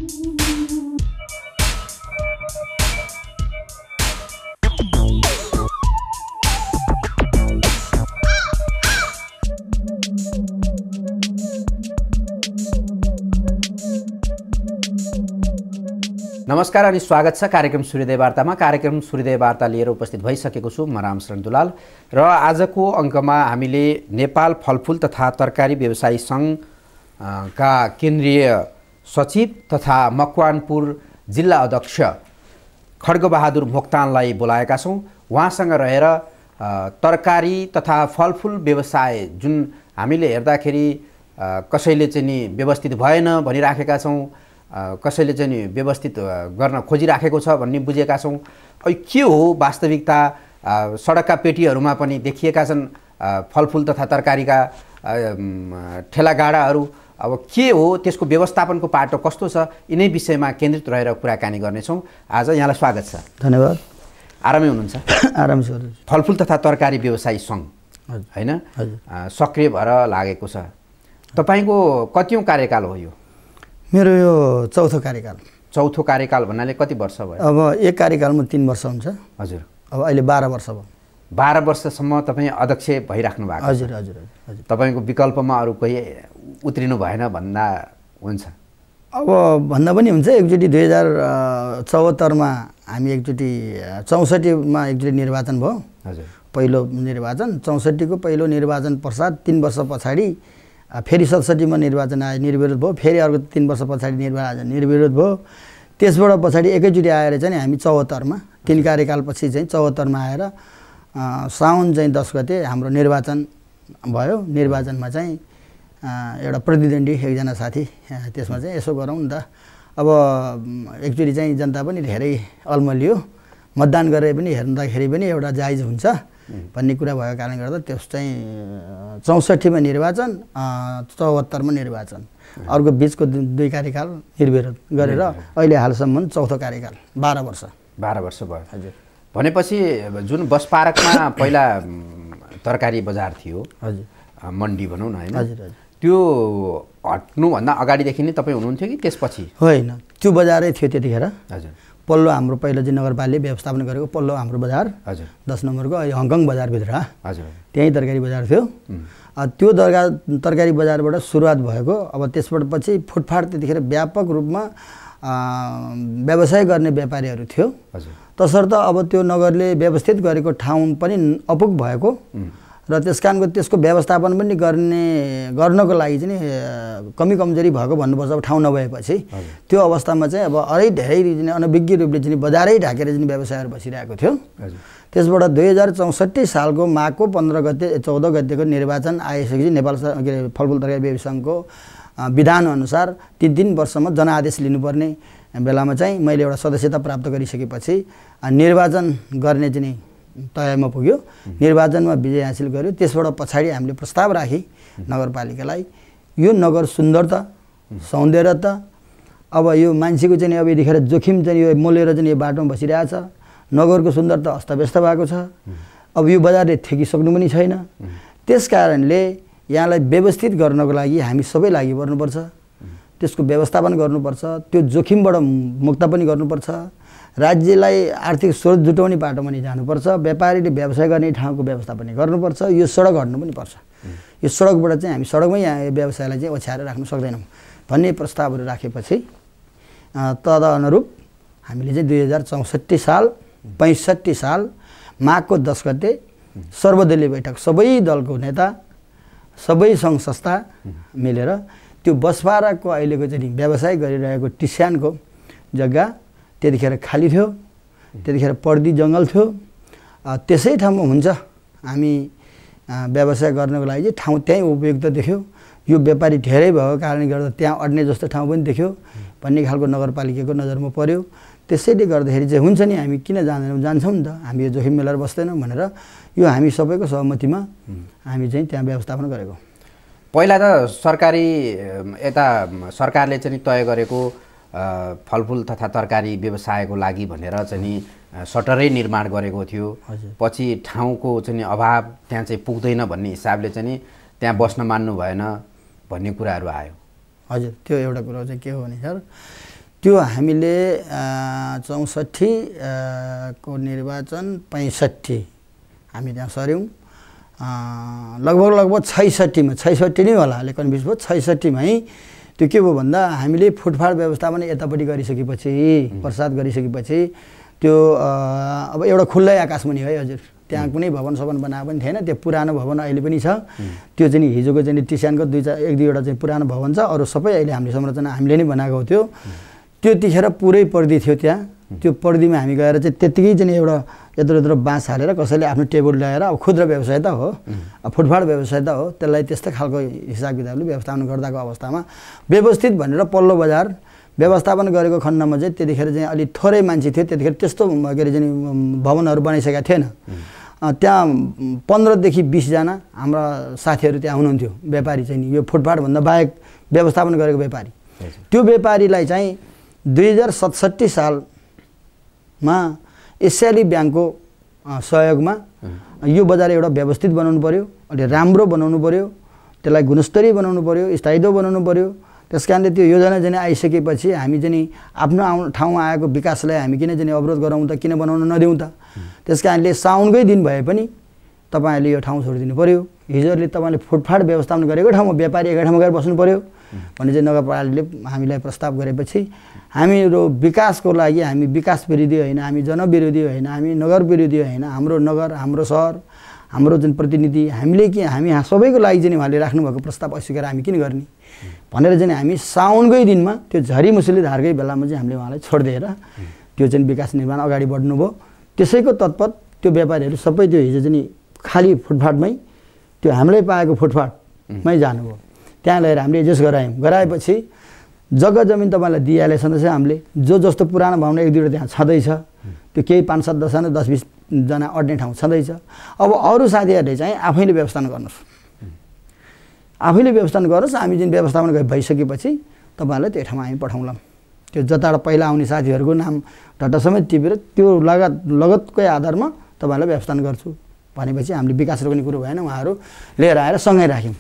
नमस्कार अनि स्वागत छ कार्यक्रम सूर्योदय वार्तामा। कार्यक्रम सूर्योदय वार्ता लिएर उपस्थित भइसकेको छु म रामशरण दुलाल र आजको अङ्कमा हामीले नेपाल फलफुल तथा तरकारी व्यवसायी सङ्घका केन्द्रीय सचिव तथा मकवानपुर जिल्ला अध्यक्ष खड्गबहादुर मोक्तानलाई बोलाएका छौँ। उहाँसँग रहेर तरकारी तथा फलफुल व्यवसाय जुन हामीले हेर्दाखेरि कसैले चाहिँ नि व्यवस्थित भएन भनिराखेका छौँ, कसैले चाहिँ नि व्यवस्थित गर्न खोजिराखेको छ भन्ने बुझेका छौँ। के हो वास्तविकता? सडकका पेटीहरूमा पनि देखिएका छन् फलफुल तथा तरकारीका ठेलागाडाहरू। अब के हो त्यसको व्यवस्थापनको पाटो कस्तो छ, यिनै विषयमा केन्द्रित रहेर कुराकानी गर्नेछौँ। आज यहाँलाई स्वागत छ। धन्यवाद। आरामै हुनुहुन्छ? आराम छ। फलफुल तथा तरकारी व्यवसायी सङ्घ होइन, सक्रिय भएर लागेको छ। तपाईँको कतिौँ कार्यकाल हो यो? मेरो यो चौथो कार्यकाल। चौथो कार्यकाल भन्नाले कति वर्ष भयो? अब एक कार्यकालमा 3 वर्ष हुन्छ। हजुर। अब अहिले 12 वर्ष भयो। 12 वर्षसम्म तपाईँ अध्यक्ष भइराख्नु भएको? हजुर हजुर हजुर। तपाईँको विकल्पमा अरू कोही उत्रिनु भएन भन्दा हुन्छ? अब भन्दा पनि हुन्छ। एकचोटि 2074मा हामी एकचोटि 64मा एकचोटि निर्वाचन भयो। हजुर। पहिलो निर्वाचन 64को पहिलो निर्वाचन पश्चात 3 वर्ष पछाडि फेरि 67मा निर्वाचन आयो, निर्विरोध भयो। फेरि अर्को 3 वर्ष पछाडि निर्विरोध भयो। त्यसबाट पछाडि एकैचोटि आएर चाहिँ हामी 74मा 3 कार्यकालपछि चाहिँ 74मा आएर साउन चाहिँ 10 गते हाम्रो निर्वाचन भयो। निर्वाचनमा चाहिँ एउटा प्रतिद्वन्दी एकजना साथी, त्यसमा चाहिँ यसो गरौँ नि त, अब एकचोटि चाहिँ जनता पनि धेरै अल्मलियो, मतदान गरेर पनि हेर्दाखेरि पनि एउटा जायज हुन्छ भन्ने कुरा भएको कारणले गर्दा त्यस चाहिँ 64मा निर्वाचन, 74मा निर्वाचन, अर्को बिचको 2 कार्यकाल निर्विरोध गरेर अहिले हालसम्म चौथो कार्यकाल 12 वर्ष। 12 वर्ष भयो। हजुर। भनेपछि जुन बस पार्कमा पहिला तरकारी बजार थियो, हजुर, मन्डी भनौँ न होइन, हजुर हजुर, त्यो हट्नुभन्दा अगाडिदेखि नै तपाईँ हुनुहुन्थ्यो कि त्यसपछि? होइन, त्यो बजारै थियो त्यतिखेर। हजुर। पल्लो हाम्रो पहिला चाहिँ नगरपालिकाले व्यवस्थापन गरेको पल्लो हाम्रो बजार, हजुर, 10 नम्बरको अहिले हङकङ बजारभित्र, हजुर, त्यहीँ तरकारी बजार थियो। त्यो तरकारी बजारबाट सुरुवात भएको। अब त्यसबाट पछि फुटफाट त्यतिखेर व्यापक रूपमा व्यवसाय गर्ने व्यापारीहरू थियो। हजुर। तसर्थ अब त्यो नगरले व्यवस्थित गरेको ठाउँ पनि अपुग भएको र त्यसकारणको त्यसको व्यवस्थापन पनि गर्नको लागि चाहिँ कमी कमजोरी भएको भन्नुपर्छ। अब ठाउँ नभएपछि त्यो अवस्थामा चाहिँ अब अझै धेरै अनभिज्ञ रूपले चाहिँ बजारै ढाकेर चाहिँ व्यवसायहरू बसिरहेको थियो। त्यसबाट 2064 सालको माघको 14 गते 14 गतेको निर्वाचन आइसकेपछि नेपाल फलफुल तरकारी व्यवसायी सङ्घको विधानअनुसार 3 वर्षमा जनादेश लिनुपर्ने बेलामा चाहिँ मैले एउटा सदस्यता प्राप्त गरिसकेपछि निर्वाचन गर्ने चाहिँ तयमा पुग्यो। निर्वाचनमा विजय हासिल गर्यो। त्यसबाट पछाडि हामीले प्रस्ताव राखेँ नगरपालिकालाई, यो नगर सुन्दरता सौन्दर्यता, अब यो मान्छेको चाहिँ अब यतिखेर जोखिम चाहिँ यो मोलेर चाहिँ यो बाटोमा बसिरहेछ, नगरको सुन्दरता अस्तव्यस्त भएको छ। अब यो बजारले थेकिसक्नु पनि छैन। त्यस कारणले यहाँलाई व्यवस्थित गर्नको लागि हामी सबै लागि पर्नुपर्छ, त्यसको व्यवस्थापन गर्नुपर्छ, त्यो जोखिमबाट मुक्त पनि गर्नुपर्छ, राज्यलाई आर्थिक स्रोत जुटाउने बाटोमा नि जानुपर्छ, व्यापारीले व्यवसाय गर्ने ठाउँको व्यवस्था पनि गर्नुपर्छ, यो सडक हट्नु पनि पर्छ। यो सडकबाट चाहिँ हामी सडकमै यहाँ व्यवसायलाई चाहिँ ओछ्याएर राख्न सक्दैनौँ भन्ने प्रस्तावहरू राखेपछि तदनुरूप हामीले चाहिँ 2064 साल 65 साल माघको 10 गते सर्वदलीय बैठक, सबै दलको नेता, सबै सङ्घ संस्था मिलेर त्यो बसपाराको अहिलेको चाहिँ व्यवसाय गरिरहेको टिस्यानको जग्गा त्यतिखेर खाली थियो, त्यतिखेर पर्दी जङ्गल थियो। त्यसै ठाउँमा हुन्छ हामी व्यवसाय गर्नको लागि चाहिँ ठाउँ त्यहीँ उपयुक्त देख्यो। यो व्यापारी धेरै भएको कारणले गर्दा त्यहाँ अड्ने जस्तो ठाउँ पनि देख्यो भन्ने खालको नगरपालिकाको नजरमा पर्यो। त्यसैले गर्दाखेरि चाहिँ हुन्छ नि हामी किन जाँदैनौँ, जान्छौँ नि त, हामी यो जोखिम मिलाएर बस्दैनौँ भनेर यो हामी सबैको सहमतिमा हामी चाहिँ त्यहाँ व्यवस्थापन गरेको। पहिला त सरकारले चाहिँ तय गरेको फलफुल तथा तरकारी व्यवसायको लागि भनेर चाहिँ सटरै निर्माण गरेको थियो। पछि ठाउँको चाहिँ अभाव, त्यहाँ चाहिँ पुग्दैन भन्ने हिसाबले चाहिँ त्यहाँ बस्न मान्नु भएन भन्ने कुराहरू आयो। हजुर, त्यो एउटा कुरा चाहिँ के हो भने सर, त्यो हामीले 64 को निर्वाचन 65 हामी त्यहाँ सर्यौँ। लगभग 66 नै होला, अलि कन्फ्युज भयो। 66 मै त्यो के भयो भन्दा हामीले फुटफाट व्यवस्थापन यतापट्टि गरिसकेपछि, प्रसाद गरिसकेपछि त्यो अब एउटा खुल्लै आकाशमुनि है हजुर, त्यहाँ कुनै भवन सवन बनाएको पनि थिएन। त्यो पुरानो भवन अहिले पनि छ। त्यो चाहिँ हिजोको चाहिँ टिस्यानको एक दुईवटा चाहिँ पुरानो भवन छ, अरू सबै अहिले हामीले संरचना हामीले नै बनाएको थियो। त्यतिखेर पुरै पर्दी थियो त्यहाँ। त्यो पर्दीमा हामी गएर चाहिँ त्यतिकै चाहिँ एउटा यत्रो बाँस हालेर कसैले आफ्नो टेबल ल्याएर, अब खुद्रा व्यवसाय त हो, फुटफाट व्यवसाय त हो, त्यसलाई त्यस्तो खालको हिसाब किताबले व्यवस्थापन गर्दाको अवस्थामा व्यवस्थित भनेर पल्लो बजार व्यवस्थापन गरेको खण्डमा चाहिँ त्यतिखेर चाहिँ अलिक थोरै मान्छे थियो। त्यतिखेर त्यस्तो के अरे चाहिँ भवनहरू बनाइसकेका थिएन। त्यहाँ 15 देखि 20 जना हाम्रा साथीहरू त्यहाँ हुनुहुन्थ्यो, व्यापारी चाहिँ यो फुटपाथभन्दा बाहेक व्यवस्थापन गरेको व्यापारी। त्यो व्यापारीलाई चाहिँ 2067 सालमा एसियाली ब्याङ्कको सहयोगमा यो बजार एउटा व्यवस्थित बनाउनु पर्यो, अलि राम्रो बनाउनु पर्यो, त्यसलाई गुणस्तरीय बनाउनु पर्यो, स्थायित्व बनाउनु पर्यो। त्यस कारणले त्यो योजना चाहिँ आइसकेपछि हामी चाहिँ आफ्नो ठाउँमा आएको विकासलाई हामी किन चाहिँ अवरोध गराउँ त, किन बनाउन नदिउँ त। त्यस कारणले साउनकै दिन भए पनि तपाईँहरूले यो ठाउँ छोडिदिनु पर्यो। हिजोले तपाईँले फुटफाट व्यवस्थापन गरेको ठाउँमा व्यापारी एकै ठाउँमा गएर बस्नु पर्यो भने चाहिँ नगरपालिकाले हामीलाई प्रस्ताव गरेपछि हामीहरू विकासको लागि हामी विकास विरोधी होइन, हामी जनविरोधी होइन, हामी नगर विरोधी होइन। हाम्रो नगर, हाम्रो सहर, हाम्रो जुन प्रतिनिधि हामीले के हामी सबैको लागि चाहिँ उहाँले राख्नुभएको प्रस्ताव अस्वीकार हामी किन गर्ने भनेर चाहिँ हामी साउनकै दिनमा त्यो झरी मुसुलीधारकै बेलामा चाहिँ हामीले उहाँलाई छोडिदिएर त्यो चाहिँ विकास निर्माण अगाडि बढ्नुभयो। त्यसैको तत्पत त्यो व्यापारीहरू सबै त्यो हिजो चाहिँ खाली फुटफाटमै त्यो हामीलाई पाएको फुटफाटमै जानुभयो। त्यहाँ लगेर हामीले एडजस्ट गराएपछि जग्गा जमिन तपाईँलाई दिइहाले सधैँ हामीले जो जस्तो पुरानो भवन एक दुईवटा त्यहाँ छँदैछ, त्यो केही 5-7 जना 10-20 जना अड्ने ठाउँ छँदैछ। अब अरू साथीहरूले चाहिँ आफैले व्यवस्थापन गर्नुहोस्, आफैले व्यवस्थापन गर्नुहोस्। हामी जुन व्यवस्थापन भइसकेपछि तपाईँहरूलाई त्यो ठाउँमा हामी पठाउँला। त्यो जताबाट पहिला आउने साथीहरूको नाम डट्टा समेत टिपेर त्यो लगतकै आधारमा तपाईँहरूलाई व्यवस्थापन गर्छु भनेपछि हामीले विकास रोक्ने कुरो भएन। उहाँहरू लिएर आएर सँगै राख्यौँ।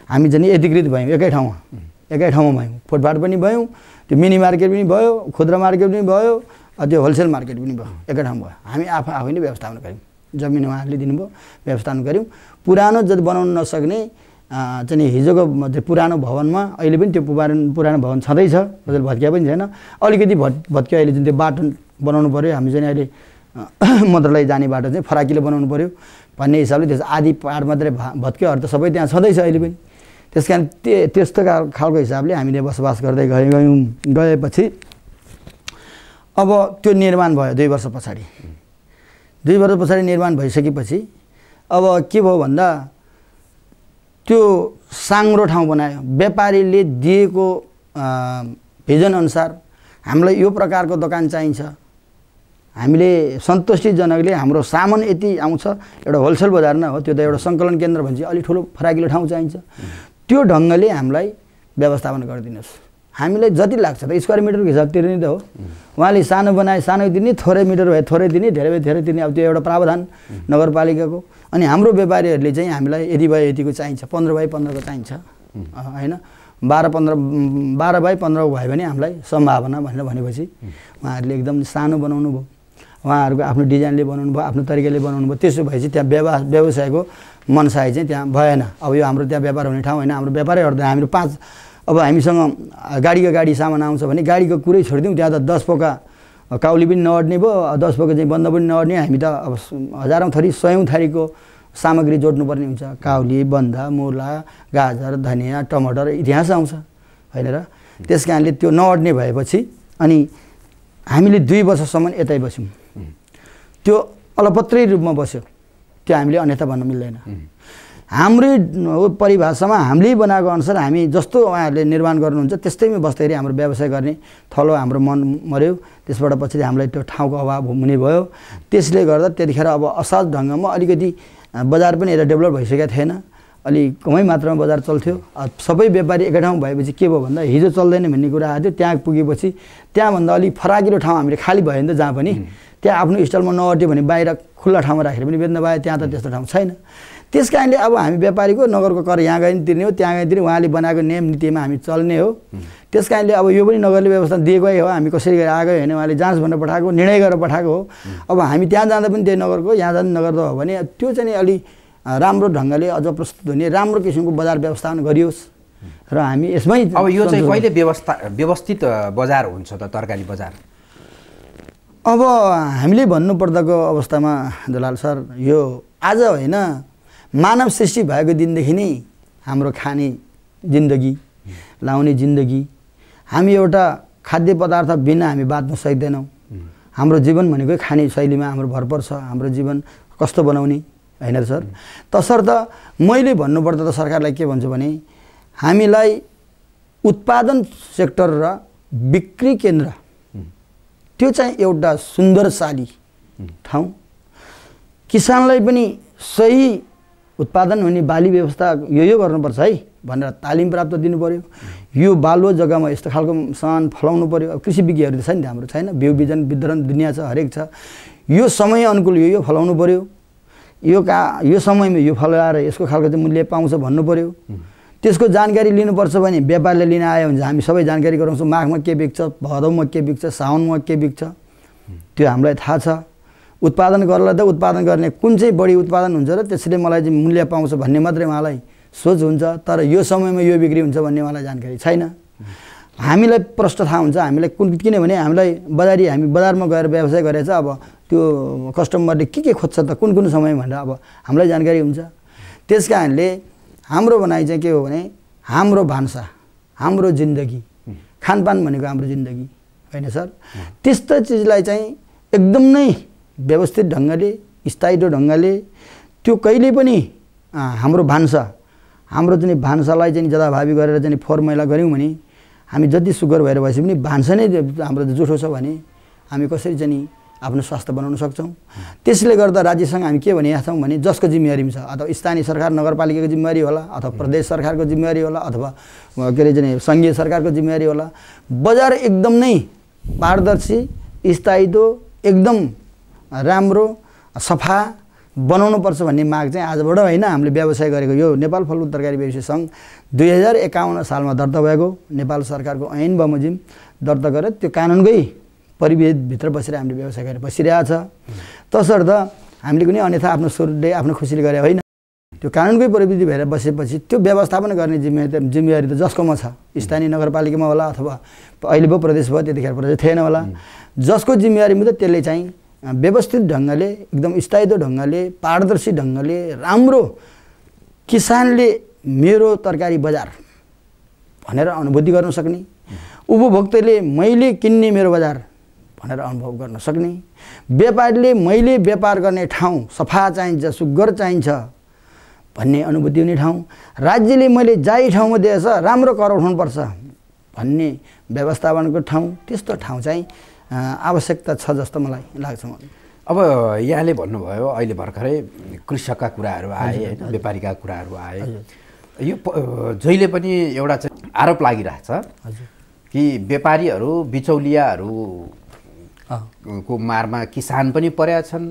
हामी चाहिँ एकीकृत भयौँ, एकै ठाउँमा भयौँ। फुटपाथ पनि भयौँ, त्यो मिनी मार्केट पनि भयो, खुद्रा मार्केट पनि भयो, त्यो होलसेल मार्केट पनि भयो, एकै ठाउँ भयो। हामी आफैले व्यवस्थापन गऱ्यौँ। जमिन उहाँहरूले दिनुभयो, व्यवस्थापन गऱ्यौँ। पुरानो जति बनाउन नसक्ने चाहिँ हिजोको पुरानो भवनमा अहिले पनि त्यो पुरानो भवन छँदैछ, बजार भत्किया पनि छैन। अलिकति भत्कियो अहिले जुन त्यो बाटो बनाउनु पऱ्यो, हामी चाहिँ अहिले मन्त्रालय जाने बाटो चाहिँ फराकिलो बनाउनु पऱ्यो भन्ने हिसाबले त्यस आधी पाहाड मात्रै भत्क्यो, अरू त सबै त्यहाँ छँदैछ अहिले पनि। त्यस कारण त्यस्तो खालको हिसाबले हामीले बसोबास गर्दै गएपछि अब त्यो निर्माण भयो 2 वर्ष पछाडि। 2 वर्ष पछाडि निर्माण भइसकेपछि अब के भयो भन्दा त्यो साङ्ग्रो ठाउँ बनायो। व्यापारीले दिएको भिजन अनुसार हामीलाई यो प्रकारको दोकान चाहिन्छ, हामीले सन्तुष्टिजनकले हाम्रो सामान यति आउँछ, एउटा होलसेल बजार न हो, त्यो त एउटा सङ्कलन केन्द्र भन्छ, अलिक ठुलो फराकिलो ठाउँ चाहिन्छ, त्यो ढङ्गले हामीलाई व्यवस्थापन गरिदिनुहोस्। हामीलाई जति लाग्छ त स्क्वायर मिटरको हिसाब तिर्ने त हो। उहाँले सानो बनाए सानो दिने, थोरै मिटर भए थोरै दिने, धेरै भए धेरै दिने। अब त्यो एउटा प्रावधान नगरपालिकाको। अनि हाम्रो व्यापारीहरूले चाहिँ हामीलाई यति भए यतिको चाहिन्छ, 15 बाई 15 को चाहिन्छ होइन, 12 बाई 15 भयो भने हामीलाई सम्भावना भनेर भनेपछि उहाँहरूले एकदम सानो बनाउनु भयो। उहाँहरूको आफ्नो डिजाइनले बनाउनु भयो, आफ्नो तरिकाले बनाउनु भयो। त्यसो भएपछि त्यहाँ व्यवसायको मनसाय चाहिँ त्यहाँ भएन। अब यो हाम्रो त्यहाँ व्यापार हुने ठाउँ होइन, हाम्रो व्यापारै गर्दैन। हाम्रो 5 अब हामीसँग गाडी सामान आउँछ भने गाडीको कुरै छोडिदिउँ, त्यहाँ त 10 पोका काउली पनि नअड्ने भयो, 10 पोका चाहिँ बन्द पनि नअड्ने। हामी त अब हजारौँ थरी 100औँ थरीको सामग्री जोड्नुपर्ने हुन्छ। काउली, बन्दा, मुला, गाजर, धनियाँ, टमाटर इतिहास आउँछ होइन र। त्यस कारणले त्यो नअड्ने भएपछि अनि हामीले 2 वर्षसम्म यतै बस्यौँ। त्यो अलपत्रै रूपमा बस्यो, त्यो हामीले अन्यथा भन्न मिल्दैन। हाम्रै परिभाषामा हामीले बनाएको अनुसार हामी जस्तो उहाँहरूले निर्माण गर्नुहुन्छ त्यस्तैमा बस्दाखेरि हाम्रो व्यवसाय गर्ने थलो हाम्रो मन मर्यो। त्यसबाट पछि हामीलाई त्यो ठाउँको अभाव हुने भयो। त्यसले गर्दा त्यतिखेर अब असहज ढङ्गमा अलिकति बजार पनि यता डेभलप भइसकेको थिएन, अलिक कमै मात्रामा बजार चल्थ्यो। सबै व्यापारी एकै ठाउँ भएपछि के भयो भन्दा हिजो चल्दैन भन्ने कुरा आएको थियो। त्यहाँ पुगेपछि त्यहाँभन्दा अलिक फराकिलो ठाउँ हामीले खाली भयो नि त, जहाँ पनि त्यहाँ आफ्नो स्टलमा नअट्यो भने बाहिर खुल्ला ठाउँमा राखेर पनि बेच्न पायो। त्यहाँ त त्यस्तो ठाउँ छैन। त्यस कारणले अब हामी व्यापारीको नगरको कर यहाँ गए नि तिर्ने हो, त्यहाँ गए तिर्ने, उहाँले बनाएको नियम नीतिमा हामी चल्ने हो। त्यस कारणले अब यो पनि नगरले व्यवस्था दिएकै हो, हामी कसरी गरेर आएको होइन, उहाँले जाँच भनेर पठाएको, निर्णय गरेर पठाएको हो। अब हामी त्यहाँ जाँदा पनि त्यही नगरको, यहाँ जाँदा नगरको हो भने त्यो चाहिँ नि अलि राम्रो ढङ्गले अझ प्रस्तुत हुने राम्रो किसिमको बजार व्यवस्थापन गरियोस् र हामी यसमै। अब यो चाहिँ कहिले व्यवस्थित बजार हुन्छ त, तरकारी बजार? अब हामीले भन्नुपर्दाको अवस्थामा दुलाल सर, यो आज होइन, मानव सृष्टि भएको दिनदेखि नै हाम्रो खाने जिन्दगी, लाउने जिन्दगी, हामी एउटा खाद्य पदार्थ बिना हामी बाँच्न सक्दैनौँ। हाम्रो जीवन भनेकै खाने शैलीमा हाम्रो भर पर्छ। हाम्रो जीवन कस्तो बनाउने होइन र सर? तसर्थ मैले भन्नुपर्दा त सरकारलाई के भन्छु भने, हामीलाई उत्पादन सेक्टर र बिक्री केन्द्र त्यो चाहिँ एउटा सुन्दरशाली ठाउँ, किसानलाई पनि सही उत्पादन हुने बाली व्यवस्था यो गर्नुपर्छ है भनेर तालिम प्राप्त दिनु पर्यो। यो बालुवा जग्गामा यस्तो खालको सामान फलाउनु पर्यो। अब कृषि विज्ञहरू त छ नि त हाम्रो, छैन? बिउ बिजन वितरण दुनियाँ छ, हरेक छ। यो समय अनुकूल यो फलाउनु पर्यो, यो समयमा यो फलाएर यसको खालको चाहिँ मूल्य पाउँछ भन्नु पर्यो। त्यसको जानकारी लिनुपर्छ भने व्यापारले लिन आयो भने हामी सबै जानकारी गराउँछौँ। माघमा के बिक्छ, भदौमा के बिक्छ, साउनमा के बिक्छ, त्यो हामीलाई थाहा छ। उत्पादन गर्नलाई त उत्पादन गर्ने कुन चाहिँ बढी उत्पादन हुन्छ र त्यसले मलाई चाहिँ मूल्य पाउँछ भन्ने मात्रै उहाँलाई सोच हुन्छ। तर यो समयमा यो बिक्री हुन्छ भन्ने उहाँलाई जानकारी छैन। हामीलाई प्रष्ट थाहा हुन्छ, हामीलाई किनभने हामीलाई हामी बजारमा गएर व्यवसाय गरेछ। अब त्यो कस्टमरले के खोज्छ त, कुन समय भनेर अब हामीलाई जानकारी हुन्छ। त्यस कारणले हाम्रो भनाइ चाहिँ के हो भने, हाम्रो भान्सा, हाम्रो जिन्दगी, खानपान भनेको हाम्रो जिन्दगी होइन सर? त्यस्तो चिजलाई चाहिँ एकदम नै व्यवस्थित ढङ्गले, स्थायी ढङ्गले, त्यो कहिले पनि हाम्रो हाम्रो चाहिँ भान्सालाई चाहिँ जताभावी गरेर चाहिँ फोहोर मैला गऱ्यौँ भने, हामी जति सुगर भएर भएपछि पनि भान्सा नै हाम्रो जुठो छ भने हामी कसरी चाहिँ आफ्नो स्वास्थ्य बनाउन सक्छौँ। त्यसले गर्दा राज्यसँग हामी के भनिरहेका छौँ भने, जसको जिम्मेवारी छ, अथवा स्थानीय सरकार नगरपालिकाको जिम्मेवारी होला, अथवा प्रदेश सरकारको जिम्मेवारी होला, अथवा के अरे चाहिँ सङ्घीय सरकारको जिम्मेवारी होला, बजार एकदम नै पारदर्शी, स्थायित्व एकदम राम्रो सफा बनाउनुपर्छ भन्ने माग चाहिँ आजबाट होइन, हामीले व्यवसाय गरेको यो नेपाल फलफुल तरकारी व्यवसाय सङ्घ 2051 सालमा दर्ता भएको नेपाल सरकारको ऐन बमोजिम दर्ता गरेर त्यो कानुनकै परिवेशभित्र बसेर हामीले व्यवसाय गरेर बसिरहेछ। तसर्थ हामीले कुनै अन्यथा आफ्नो स्वरूपले आफ्नो खुसीले गरे होइन, त्यो कानुनकै प्रविधि भएर बसेपछि त्यो व्यवस्थापन गर्ने जिम्मेवारी त जसकोमा छ, स्थानीय नगरपालिकामा होला अथवा अहिले पो प्रदेश भयो, त्यतिखेर प्रदेश थिएन होला, जसको जिम्मेवारीमा त त्यसले चाहिँ व्यवस्थित ढङ्गले, एकदम स्थायित्व ढङ्गले, पारदर्शी ढङ्गले, राम्रो किसानले मेरो तरकारी बजार भनेर अनुभूति गर्न सक्ने, उपभोक्ताले मैले किन्ने मेरो बजार भनेर अनुभव गर्न सक्ने, व्यापारीले मैले व्यापार गर्ने ठाउँ सफा चाहिन्छ, सुग्घर चाहिन्छ भन्ने अनुभूति हुने ठाउँ, राज्यले मैले जाइ ठाउँमा दिएछ राम्रो कर उठाउनुपर्छ भन्ने व्यवस्थापनको ठाउँ, त्यस्तो ठाउँ चाहिँ आवश्यकता छ जस्तो मलाई लाग्छ। अब यहाँले भन्नुभयो अहिले भर्खरै कृषकका कुराहरू आए होइन, व्यापारीका कुराहरू आए। यो जहिले पनि एउटा चाहिँ आरोप लागिरहेछ कि व्यापारीहरू, बिचौलियाहरू को मारमा किसान पनि परेका छन्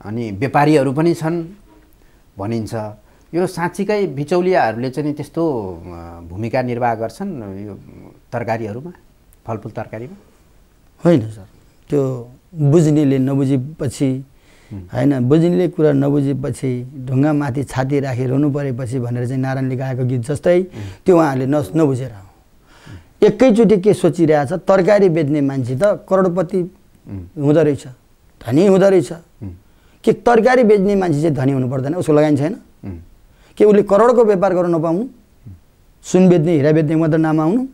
अनि व्यापारीहरू पनि छन् भनिन्छ। यो साँच्चीकै बिचौलियाहरूले चाहिँ त्यस्तो भूमिका निर्वाह गर्छन् यो तरकारीहरूमा, फलफुल तरकारीमा? होइन सर, त्यो बुझ्नेले नबुझेपछि होइन, बुझ्नेले कुरा नबुझेपछि ढुङ्गा माथि छाती राखी रुनु परेपछि भनेर चाहिँ नारायणले गाएको गीत जस्तै त्यो उहाँहरूले नबुझेर हो। एकैचोटि के सोचिरहेछ, तरकारी बेच्ने मान्छे त करोडपति हुँदो रहेछ, धनी हुँदो रहेछ, के तरकारी बेच्ने मान्छे चाहिँ धनी हुनु पर्दैन? उसको लगानी छैन के? उसले करोडको व्यापार गर्न नपाउनु, सुन बेच्ने, हिरा बेच्ने मात्र नआउनु?